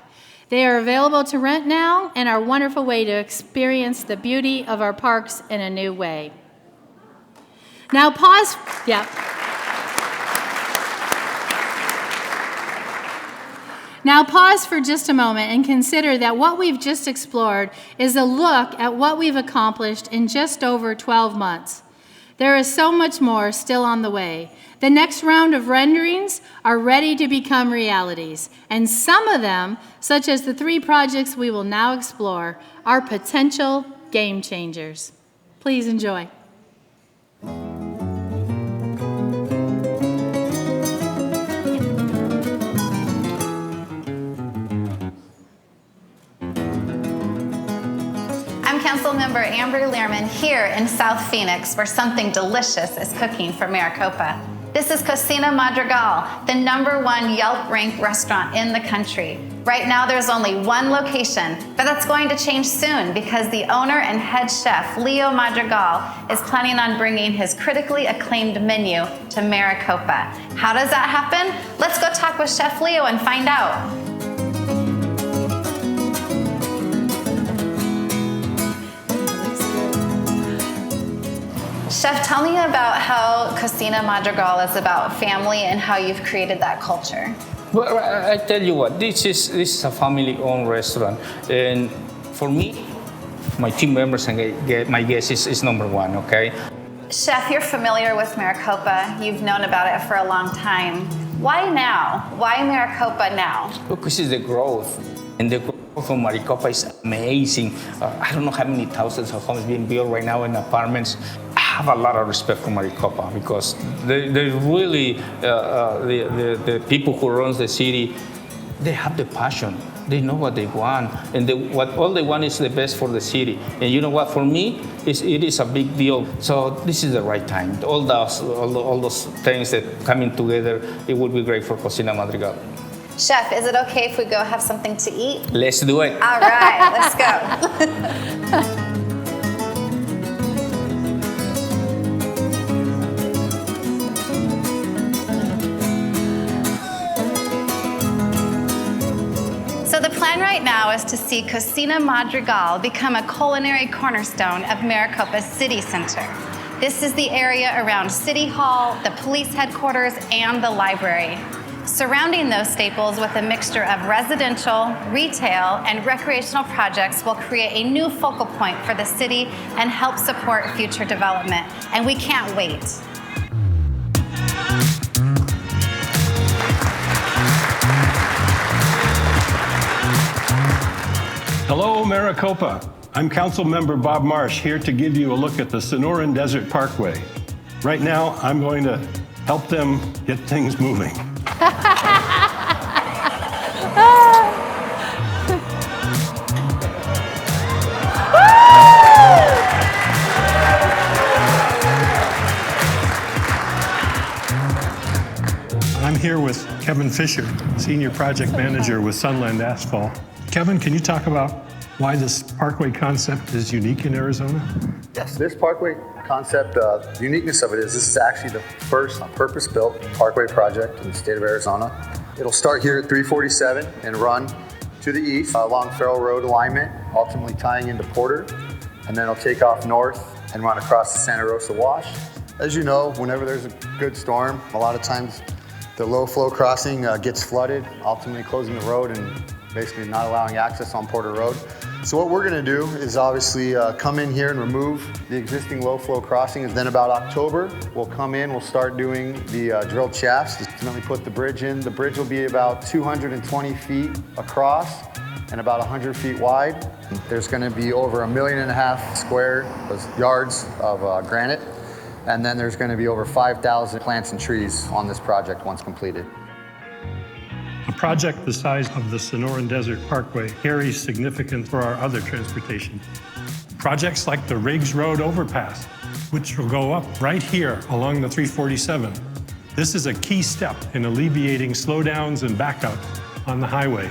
They are available to rent now and are a wonderful way to experience the beauty of our parks in a new way. Now pause, Now pause for just a moment and consider that what we've just explored is a look at what we've accomplished in just over 12 months. There is so much more still on the way. The next round of renderings are ready to become realities, and some of them, such as the 3 projects we will now explore, are potential game changers. Please enjoy. I'm Councilmember Amber Learman here in South Phoenix, where something delicious is cooking for Maricopa. This is Cocina Madrigal, the #1 Yelp-ranked restaurant in the country. Right now there's only one location, but that's going to change soon because the owner and head chef, Leo Madrigal, is planning on bringing his critically acclaimed menu to Maricopa. How does that happen? Let's go talk with Chef Leo and find out. Chef, tell me about how Cocina Madrigal is about family and how you've created that culture. Well, I tell you what, this is a family-owned restaurant, and for me, my team members and my guests is #1, okay? Chef, you're familiar with Maricopa. You've known about it for a long time. Why now? Why Maricopa now? Because it's the growth, and the growth of Maricopa is amazing. I don't know how many thousands of homes being built right now in apartments. I have a lot of respect for Maricopa because they really, the people who run the city, they have the passion. They know what they want, and all they want is the best for the city. And you know what? For me, it is a big deal. So this is the right time. All those things that coming together, it would be great for Cocina Madrigal. Chef, is it okay if we go have something to eat? Let's do it. All right, let's go. So the plan right now is to see Cocina Madrigal become a culinary cornerstone of Maricopa's city center. This is the area around City Hall, the police headquarters, and the library. Surrounding those staples with a mixture of residential, retail, and recreational projects will create a new focal point for the city and help support future development. And we can't wait. Hello, Maricopa. I'm Councilmember Bob Marsh, here to give you a look at the Sonoran Desert Parkway. Right now, I'm going to help them get things moving. I'm here with Kevin Fisher, Senior Project Manager with Sunland Asphalt. Kevin, can you talk about why this parkway concept is unique in Arizona? Yes, this parkway concept, the uniqueness of it is this is actually the first purpose-built parkway project in the state of Arizona. It'll start here at 347 and run to the east along Farrell Road alignment, ultimately tying into Porter, and then it'll take off north and run across the Santa Rosa Wash. As you know, whenever there's a good storm, a lot of times the low flow crossing gets flooded, ultimately closing the road and basically not allowing access on Porter Road. So what we're gonna do is obviously come in here and remove the existing low flow crossings. Then about October, we'll come in, we'll start doing the drilled shafts to ultimately put the bridge in. The bridge will be about 220 feet across and about 100 feet wide. There's gonna be over 1.5 million square yards of granite. And then there's gonna be over 5,000 plants and trees on this project once completed. A project the size of the Sonoran Desert Parkway carries significance for our other transportation. Projects like the Riggs Road overpass, which will go up right here along the 347. This is a key step in alleviating slowdowns and backups on the highway.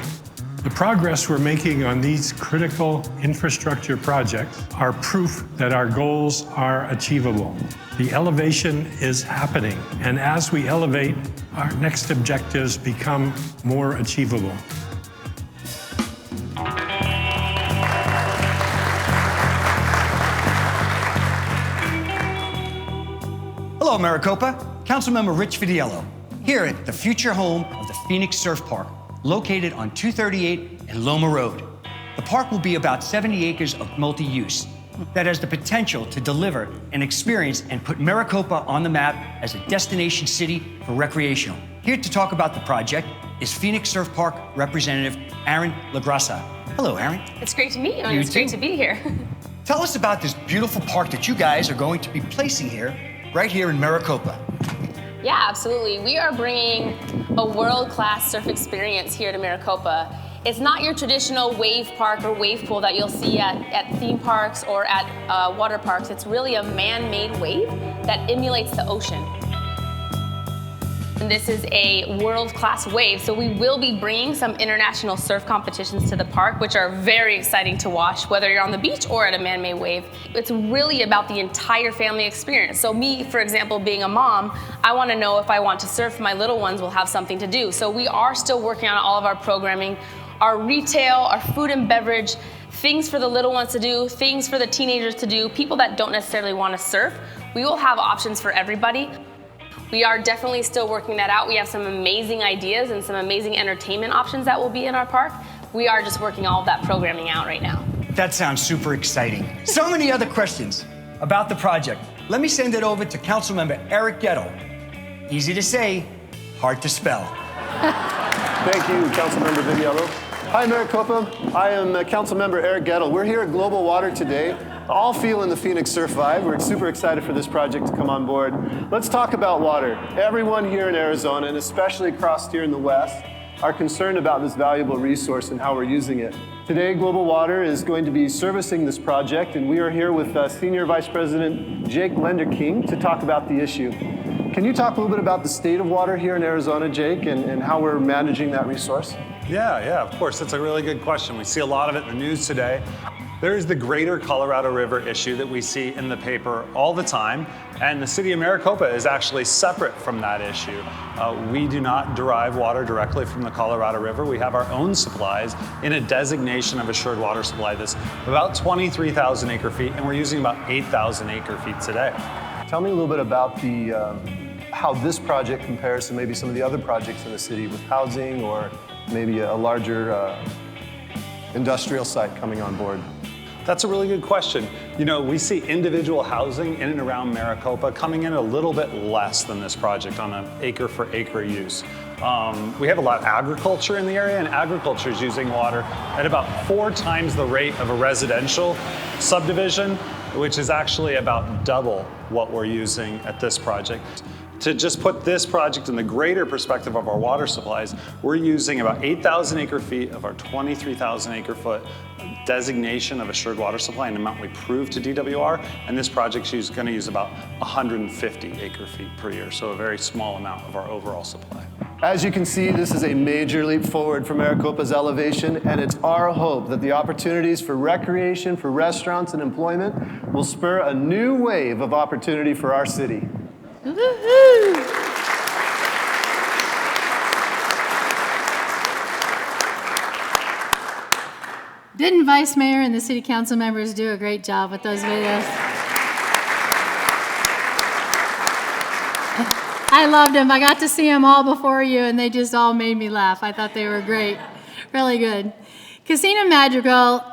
The progress we're making on these critical infrastructure projects are proof that our goals are achievable. The elevation is happening, and as we elevate, our next objectives become more achievable. Hello, Maricopa. Councilmember Rich Fidiello, here at the future home of the Phoenix Surf Park, located on 238 and Loma Road. The park will be about 70 acres of multi-use that has the potential to deliver an experience and put Maricopa on the map as a destination city for recreational. Here to talk about the project is Phoenix Surf Park Representative Aaron LaGrassa. Hello, Aaron. It's great to meet you, and You it's great too. to be here. Tell us about this beautiful park that you guys are going to be placing here, right here in Maricopa. Yeah, absolutely. We are bringing a world-class surf experience here to Maricopa. It's not your traditional wave park or wave pool that you'll see at theme parks or at water parks. It's really a man-made wave that emulates the ocean. And this is a world-class wave, so we will be bringing some international surf competitions to the park, which are very exciting to watch, whether you're on the beach or at a man-made wave. It's really about the entire family experience. So me, for example, being a mom, I want to know if I want to surf, my little ones will have something to do. So we are still working on all of our programming, our retail, our food and beverage, things for the little ones to do, things for the teenagers to do, people that don't necessarily want to surf. We will have options for everybody. We are definitely still working that out. We have some amazing ideas and some amazing entertainment options that will be in our park. We are just working all of that programming out right now. That sounds super exciting. So many other questions about the project. Let me send it over to Councilmember Eric Gettle. Easy to say, hard to spell. Thank you, Councilmember Vidiello. Hi, Maricopa. I am Councilmember Eric Gettle. We're here at Global Water today, all feeling the Phoenix Surf vibe. We're super excited for this project to come on board. Let's talk about water. Everyone here in Arizona, and especially across here in the West, are concerned about this valuable resource and how we're using it. Today, Global Water is going to be servicing this project, and we are here with Senior Vice President Jake Lenderking to talk about the issue. Can you talk a little bit about the state of water here in Arizona, Jake, and how we're managing that resource? Yeah, of course. That's a really good question. We see a lot of it in the news today. There is the greater Colorado River issue that we see in the paper all the time, and the city of Maricopa is actually separate from that issue. We do not derive water directly from the Colorado River. We have our own supplies in a designation of assured water supply that's about 23,000 acre feet, and we're using about 8,000 acre feet today. Tell me a little bit about how this project compares to maybe some of the other projects in the city with housing or maybe a larger industrial site coming on board. That's a really good question. You know, we see individual housing in and around Maricopa coming in a little bit less than this project on an acre for acre use. We have a lot of agriculture in the area, and agriculture is using water at about 4 times the rate of a residential subdivision, which is actually about double what we're using at this project. To just put this project in the greater perspective of our water supplies, we're using about 8,000 acre feet of our 23,000 acre foot designation of assured water supply, an amount we proved to DWR, and this project is going to use about 150 acre feet per year, so a very small amount of our overall supply. As you can see, this is a major leap forward for Maricopa's elevation, and it's our hope that the opportunities for recreation, for restaurants, and employment will spur a new wave of opportunity for our city. Didn't Vice Mayor and the City Council members do a great job with those videos? I loved them. I got to see them all before you, and they just all made me laugh. I thought they were great. Really good. Casino Madrigal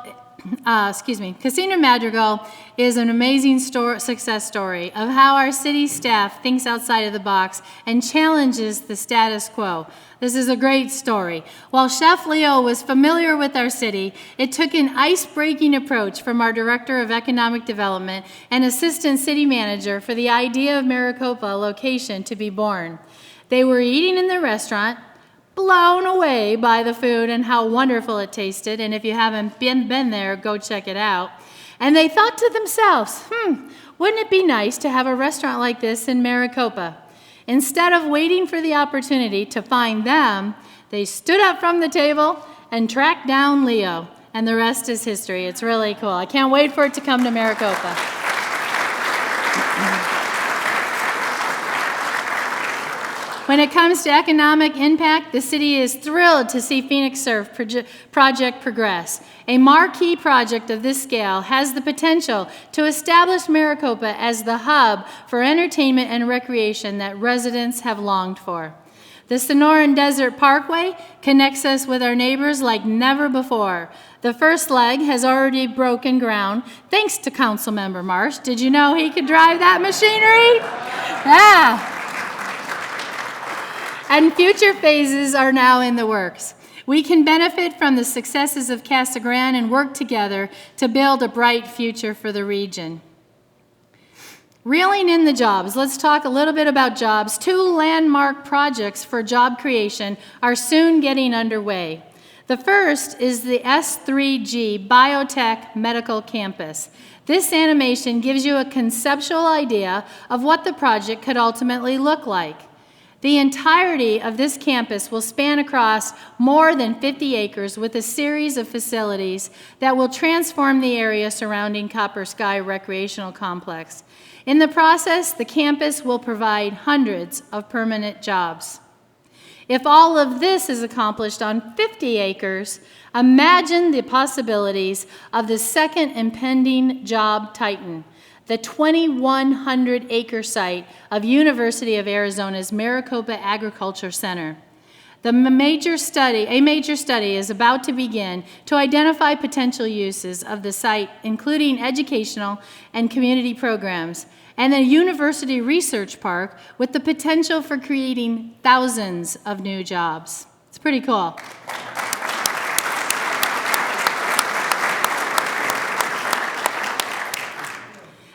is an amazing success story of how our city staff thinks outside of the box and challenges the status quo. This is a great story. While Chef Leo was familiar with our city, it took an ice-breaking approach from our Director of Economic Development and Assistant City Manager for the idea of Maricopa location to be born. They were eating in the restaurant, blown away by the food and how wonderful it tasted, and if you haven't been there, go check it out. And they thought to themselves, wouldn't it be nice to have a restaurant like this in Maricopa? Instead of waiting for the opportunity to find them, they stood up from the table and tracked down Leo, and the rest is history. It's really cool. I can't wait for it to come to Maricopa. When it comes to economic impact, the city is thrilled to see Phoenix Surf project progress. A marquee project of this scale has the potential to establish Maricopa as the hub for entertainment and recreation that residents have longed for. The Sonoran Desert Parkway connects us with our neighbors like never before. The first leg has already broken ground, thanks to Councilmember Marsh. Did you know he could drive that machinery? Yeah. And future phases are now in the works. We can benefit from the successes of Casa Grande and work together to build a bright future for the region. Reeling in the jobs, let's talk a little bit about jobs. 2 landmark projects for job creation are soon getting underway. The first is the S3G Biotech Medical Campus. This animation gives you a conceptual idea of what the project could ultimately look like. The entirety of this campus will span across more than 50 acres with a series of facilities that will transform the area surrounding Copper Sky Recreational Complex. In the process, the campus will provide hundreds of permanent jobs. If all of this is accomplished on 50 acres, imagine the possibilities of the second impending job titan, the 2,100-acre site of University of Arizona's Maricopa Agriculture Center. A major study is about to begin to identify potential uses of the site, including educational and community programs, and a university research park with the potential for creating thousands of new jobs. It's pretty cool.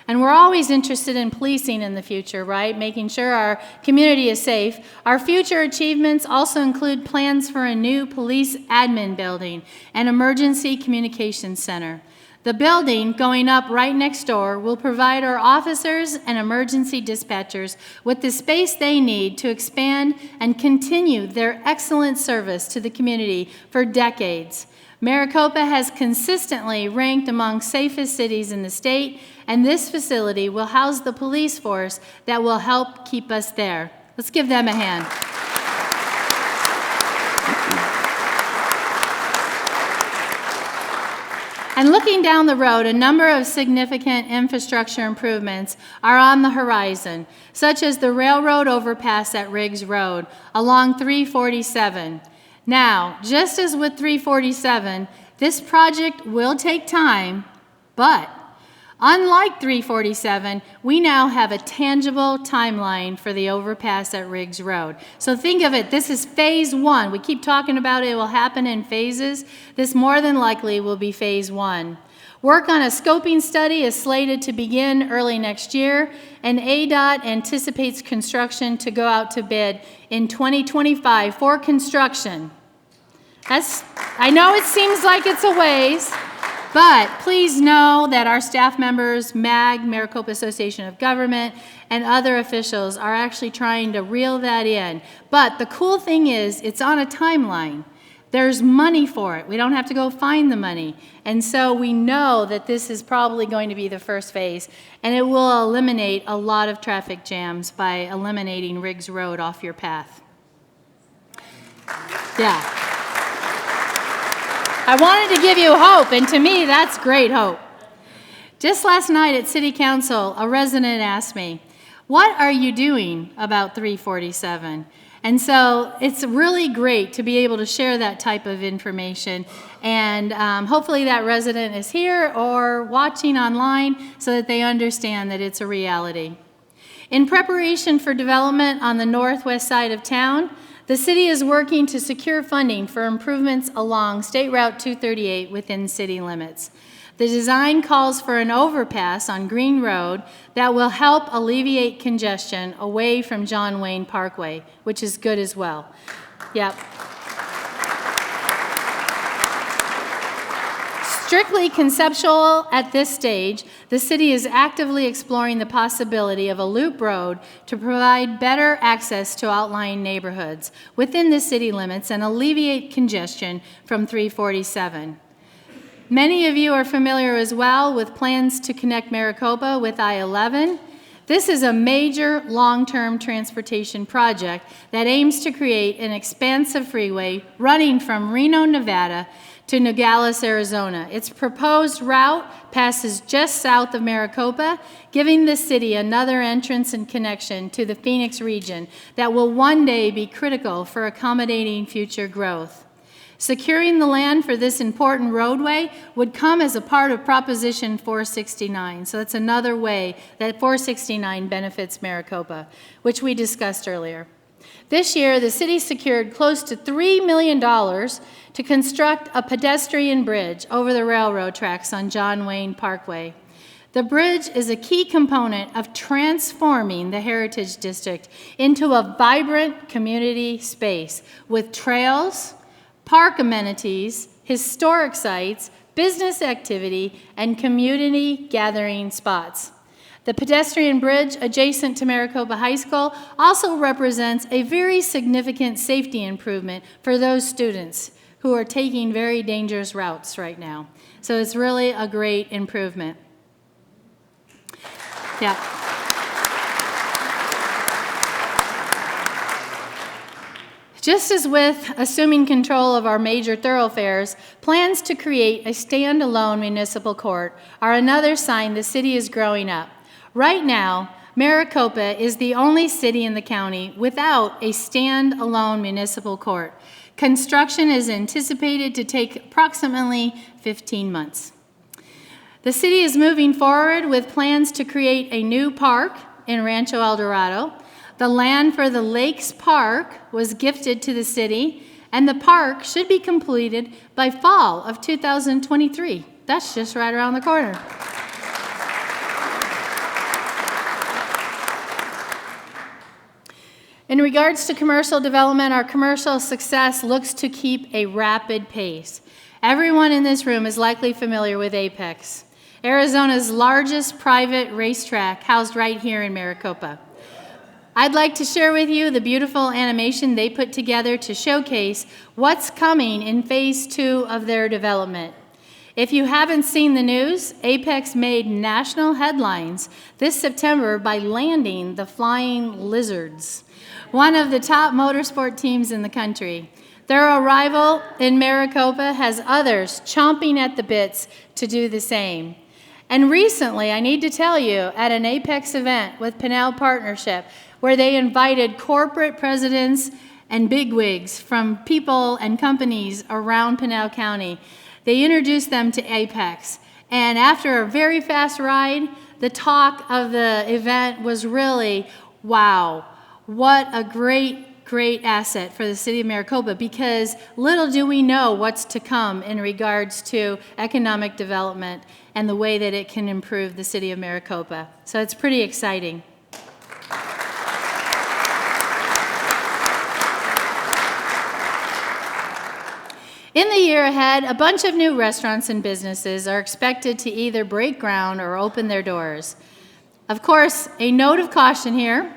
And we're always interested in policing in the future, right? Making sure our community is safe. Our future achievements also include plans for a new police admin building and emergency communications center. The building going up right next door will provide our officers and emergency dispatchers with the space they need to expand and continue their excellent service to the community for decades. Maricopa has consistently ranked among safest cities in the state, and this facility will house the police force that will help keep us there. Let's give them a hand. And looking down the road, a number of significant infrastructure improvements are on the horizon, such as the railroad overpass at Riggs Road along 347. Now, just as with 347, this project will take time, but unlike 347, we now have a tangible timeline for the overpass at Riggs Road. So think of it, this is phase 1. We keep talking about it will happen in phases. This more than likely will be phase 1. Work on a scoping study is slated to begin early next year, and ADOT anticipates construction to go out to bid in 2025 for construction. I know it seems like it's a ways, but please know that our staff members, MAG, Maricopa Association of Government, and other officials are actually trying to reel that in. But the cool thing is, it's on a timeline. There's money for it. We don't have to go find the money. And so we know that this is probably going to be the first phase, and it will eliminate a lot of traffic jams by eliminating Riggs Road off your path. Yeah. I wanted to give you hope, and to me, that's great hope. Just last night at City Council, a resident asked me, "What are you doing about 347?" And so it's really great to be able to share that type of information, and hopefully that resident is here or watching online so that they understand that it's a reality. In preparation for development on the northwest side of town, the city is working to secure funding for improvements along State Route 238 within city limits. The design calls for an overpass on Green Road that will help alleviate congestion away from John Wayne Parkway, which is good as well. Yep. Strictly conceptual at this stage, the city is actively exploring the possibility of a loop road to provide better access to outlying neighborhoods within the city limits and alleviate congestion from 347. Many of you are familiar as well with plans to connect Maricopa with I-11. This is a major long-term transportation project that aims to create an expansive freeway running from Reno, Nevada to Nogales, Arizona. Its proposed route passes just south of Maricopa, giving the city another entrance and connection to the Phoenix region that will one day be critical for accommodating future growth. Securing the land for this important roadway would come as a part of Proposition 469. So that's another way that 469 benefits Maricopa, which we discussed earlier. This year, the city secured close to $3 million to construct a pedestrian bridge over the railroad tracks on John Wayne Parkway. The bridge is a key component of transforming the Heritage District into a vibrant community space with trails, park amenities, historic sites, business activity, and community gathering spots. The pedestrian bridge adjacent to Maricopa High School also represents a very significant safety improvement for those students who are taking very dangerous routes right now. So it's really a great improvement. Yeah. Just as with assuming control of our major thoroughfares, plans to create a standalone municipal court are another sign the city is growing up. Right now, Maricopa is the only city in the county without a standalone municipal court. Construction is anticipated to take approximately 15 months. The city is moving forward with plans to create a new park in Rancho El Dorado. The land for the Lakes Park was gifted to the city, and the park should be completed by fall of 2023. That's just right around the corner. In regards to commercial development, our commercial success looks to keep a rapid pace. Everyone in this room is likely familiar with Apex, Arizona's largest private racetrack housed right here in Maricopa. I'd like to share with you the beautiful animation they put together to showcase what's coming in phase 2 of their development. If you haven't seen the news, Apex made national headlines this September by landing the Flying Lizards, one of the top motorsport teams in the country. Their arrival in Maricopa has others chomping at the bits to do the same. And recently, I need to tell you, at an Apex event with Pinal Partnership, where they invited corporate presidents and bigwigs from people and companies around Pinal County, they introduced them to Apex. And after a very fast ride, the talk of the event was really, wow, what a great asset for the city of Maricopa, because little do we know what's to come in regards to economic development and the way that it can improve the city of Maricopa. So it's pretty exciting. In the year ahead, a bunch of new restaurants and businesses are expected to either break ground or open their doors. Of course, a note of caution here.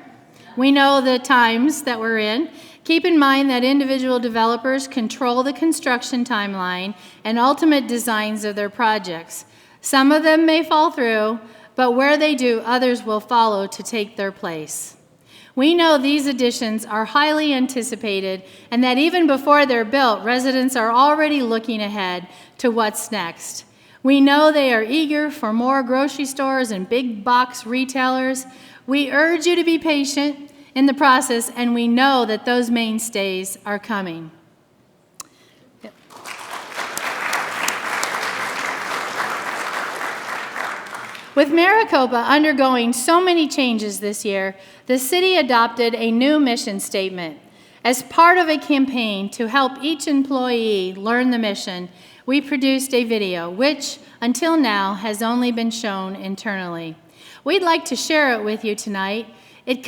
We know the times that we're in. Keep in mind that individual developers control the construction timeline and ultimate designs of their projects. Some of them may fall through, but where they do, others will follow to take their place. We know these additions are highly anticipated and that even before they're built, residents are already looking ahead to what's next. We know they are eager for more grocery stores and big box retailers. We urge you to be patient in the process, and we know that those mainstays are coming. Yep. With Maricopa undergoing so many changes this year, the city adopted a new mission statement. As part of a campaign to help each employee learn the mission, we produced a video, which until now has only been shown internally. We'd like to share it with you tonight. It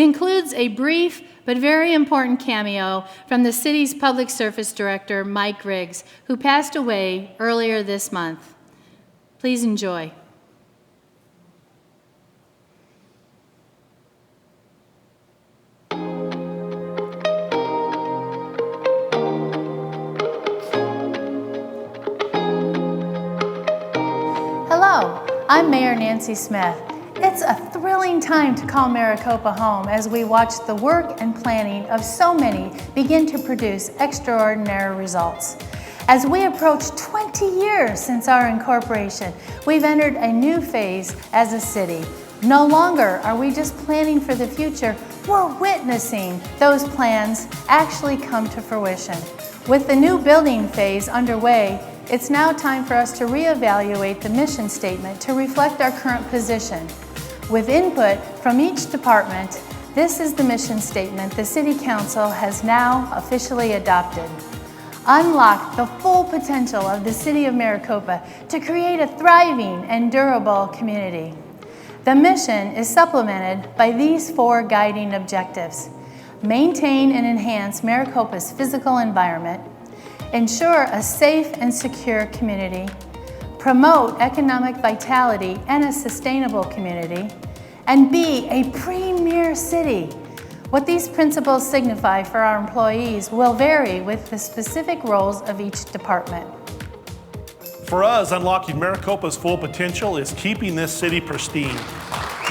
includes a brief but very important cameo from the city's public service director, Mike Riggs, who passed away earlier this month. Please enjoy. Hello, I'm Mayor Nancy Smith. It's a thrilling time to call Maricopa home as we watch the work and planning of so many begin to produce extraordinary results. As we approach 20 years since our incorporation, we've entered a new phase as a city. No longer are we just planning for the future, we're witnessing those plans actually come to fruition. With the new building phase underway, it's now time for us to reevaluate the mission statement to reflect our current position. With input from each department, this is the mission statement the City Council has now officially adopted. Unlock the full potential of the City of Maricopa to create a thriving and durable community. The mission is supplemented by these 4 guiding objectives: maintain and enhance Maricopa's physical environment, ensure a safe and secure community, promote economic vitality and a sustainable community, and be a premier city. What these principles signify for our employees will vary with the specific roles of each department. For us, unlocking Maricopa's full potential is keeping this city pristine.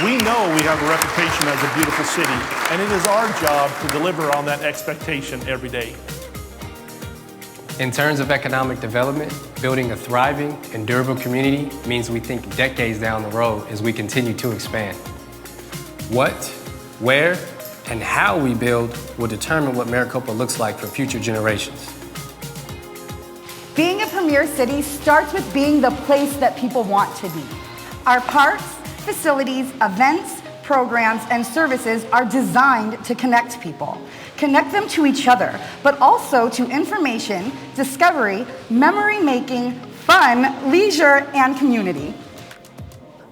We know we have a reputation as a beautiful city, and it is our job to deliver on that expectation every day. In terms of economic development, building a thriving and durable community means we think decades down the road as we continue to expand. What, where, and how we build will determine what Maricopa looks like for future generations. Being a premier city starts with being the place that people want to be. Our parks, facilities, events, programs, and services are designed to connect people. Connect them to each other, but also to information, discovery, memory-making, fun, leisure, and community.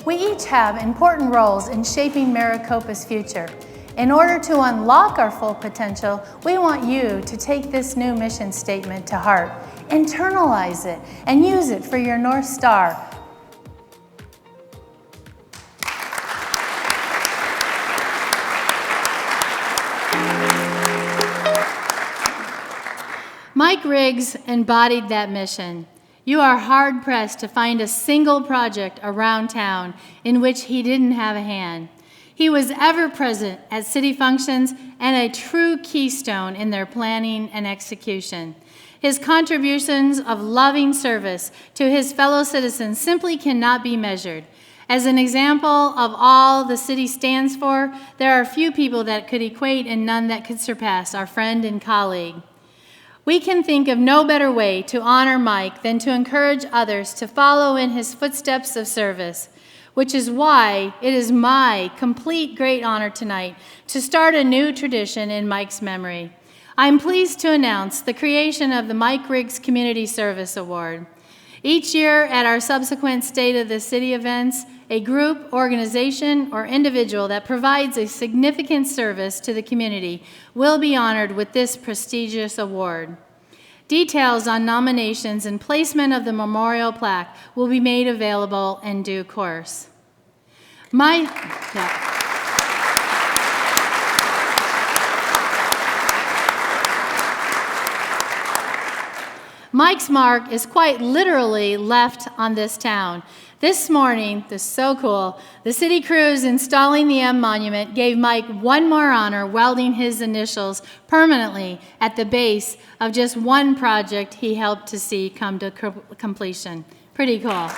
We each have important roles in shaping Maricopa's future. In order to unlock our full potential, we want you to take this new mission statement to heart, internalize it, and use it for your North Star. Mike Riggs embodied that mission. You are hard-pressed to find a single project around town in which he didn't have a hand. He was ever present at city functions and a true keystone in their planning and execution. His contributions of loving service to his fellow citizens simply cannot be measured. As an example of all the city stands for, there are few people that could equate and none that could surpass our friend and colleague. We can think of no better way to honor Mike than to encourage others to follow in his footsteps of service, which is why it is my complete great honor tonight to start a new tradition in Mike's memory. I'm pleased to announce the creation of the Mike Riggs Community Service Award. Each year at our subsequent State of the City events, a group, organization, or individual that provides a significant service to the community will be honored with this prestigious award. Details on nominations and placement of the memorial plaque will be made available in due course. Mike's mark is quite literally left on this town. This morning, this is so cool, the city crews installing the M monument gave Mike one more honor, welding his initials permanently at the base of just one project he helped to see come to completion. Pretty cool.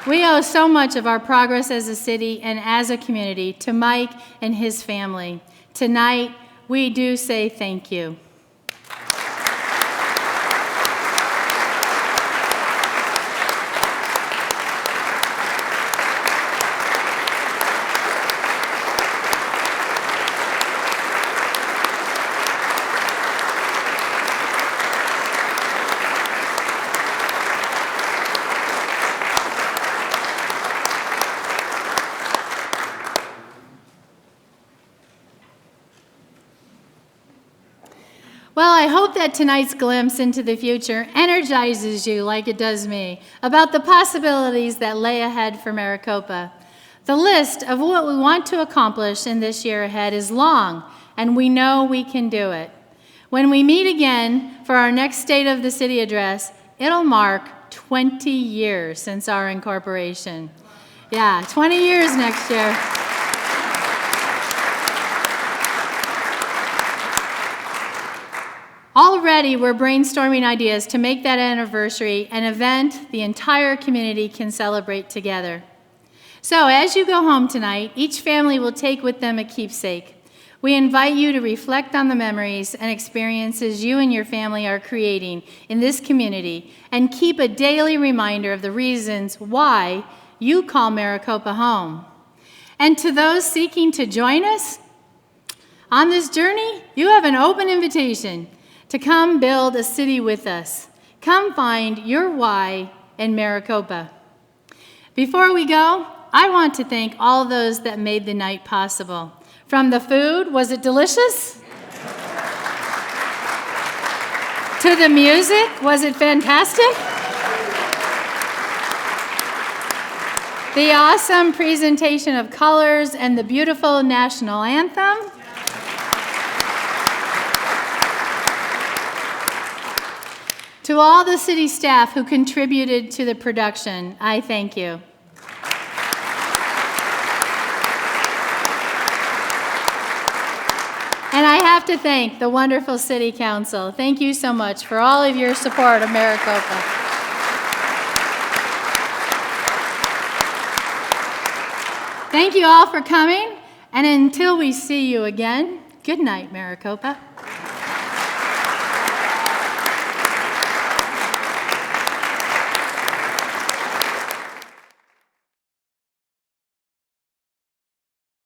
We owe so much of our progress as a city and as a community to Mike and his family. Tonight, we do say thank you. Well, I hope that tonight's glimpse into the future energizes you like it does me about the possibilities that lay ahead for Maricopa. The list of what we want to accomplish in this year ahead is long, and we know we can do it. When we meet again for our next State of the City address, it'll mark 20 years since our incorporation. Yeah, 20 years next year. Already, we're brainstorming ideas to make that anniversary an event the entire community can celebrate together. So, as you go home tonight, each family will take with them a keepsake. We invite you to reflect on the memories and experiences you and your family are creating in this community and keep a daily reminder of the reasons why you call Maricopa home. And to those seeking to join us on this journey, you have an open invitation to come build a city with us. Come find your why in Maricopa. Before we go, I want to thank all those that made the night possible. From the food, was it delicious? To the music, was it fantastic? The awesome presentation of colors and the beautiful national anthem. To all the city staff who contributed to the production, I thank you. And I have to thank the wonderful City Council. Thank you so much for all of your support of Maricopa. Thank you all for coming, and until we see you again, good night, Maricopa.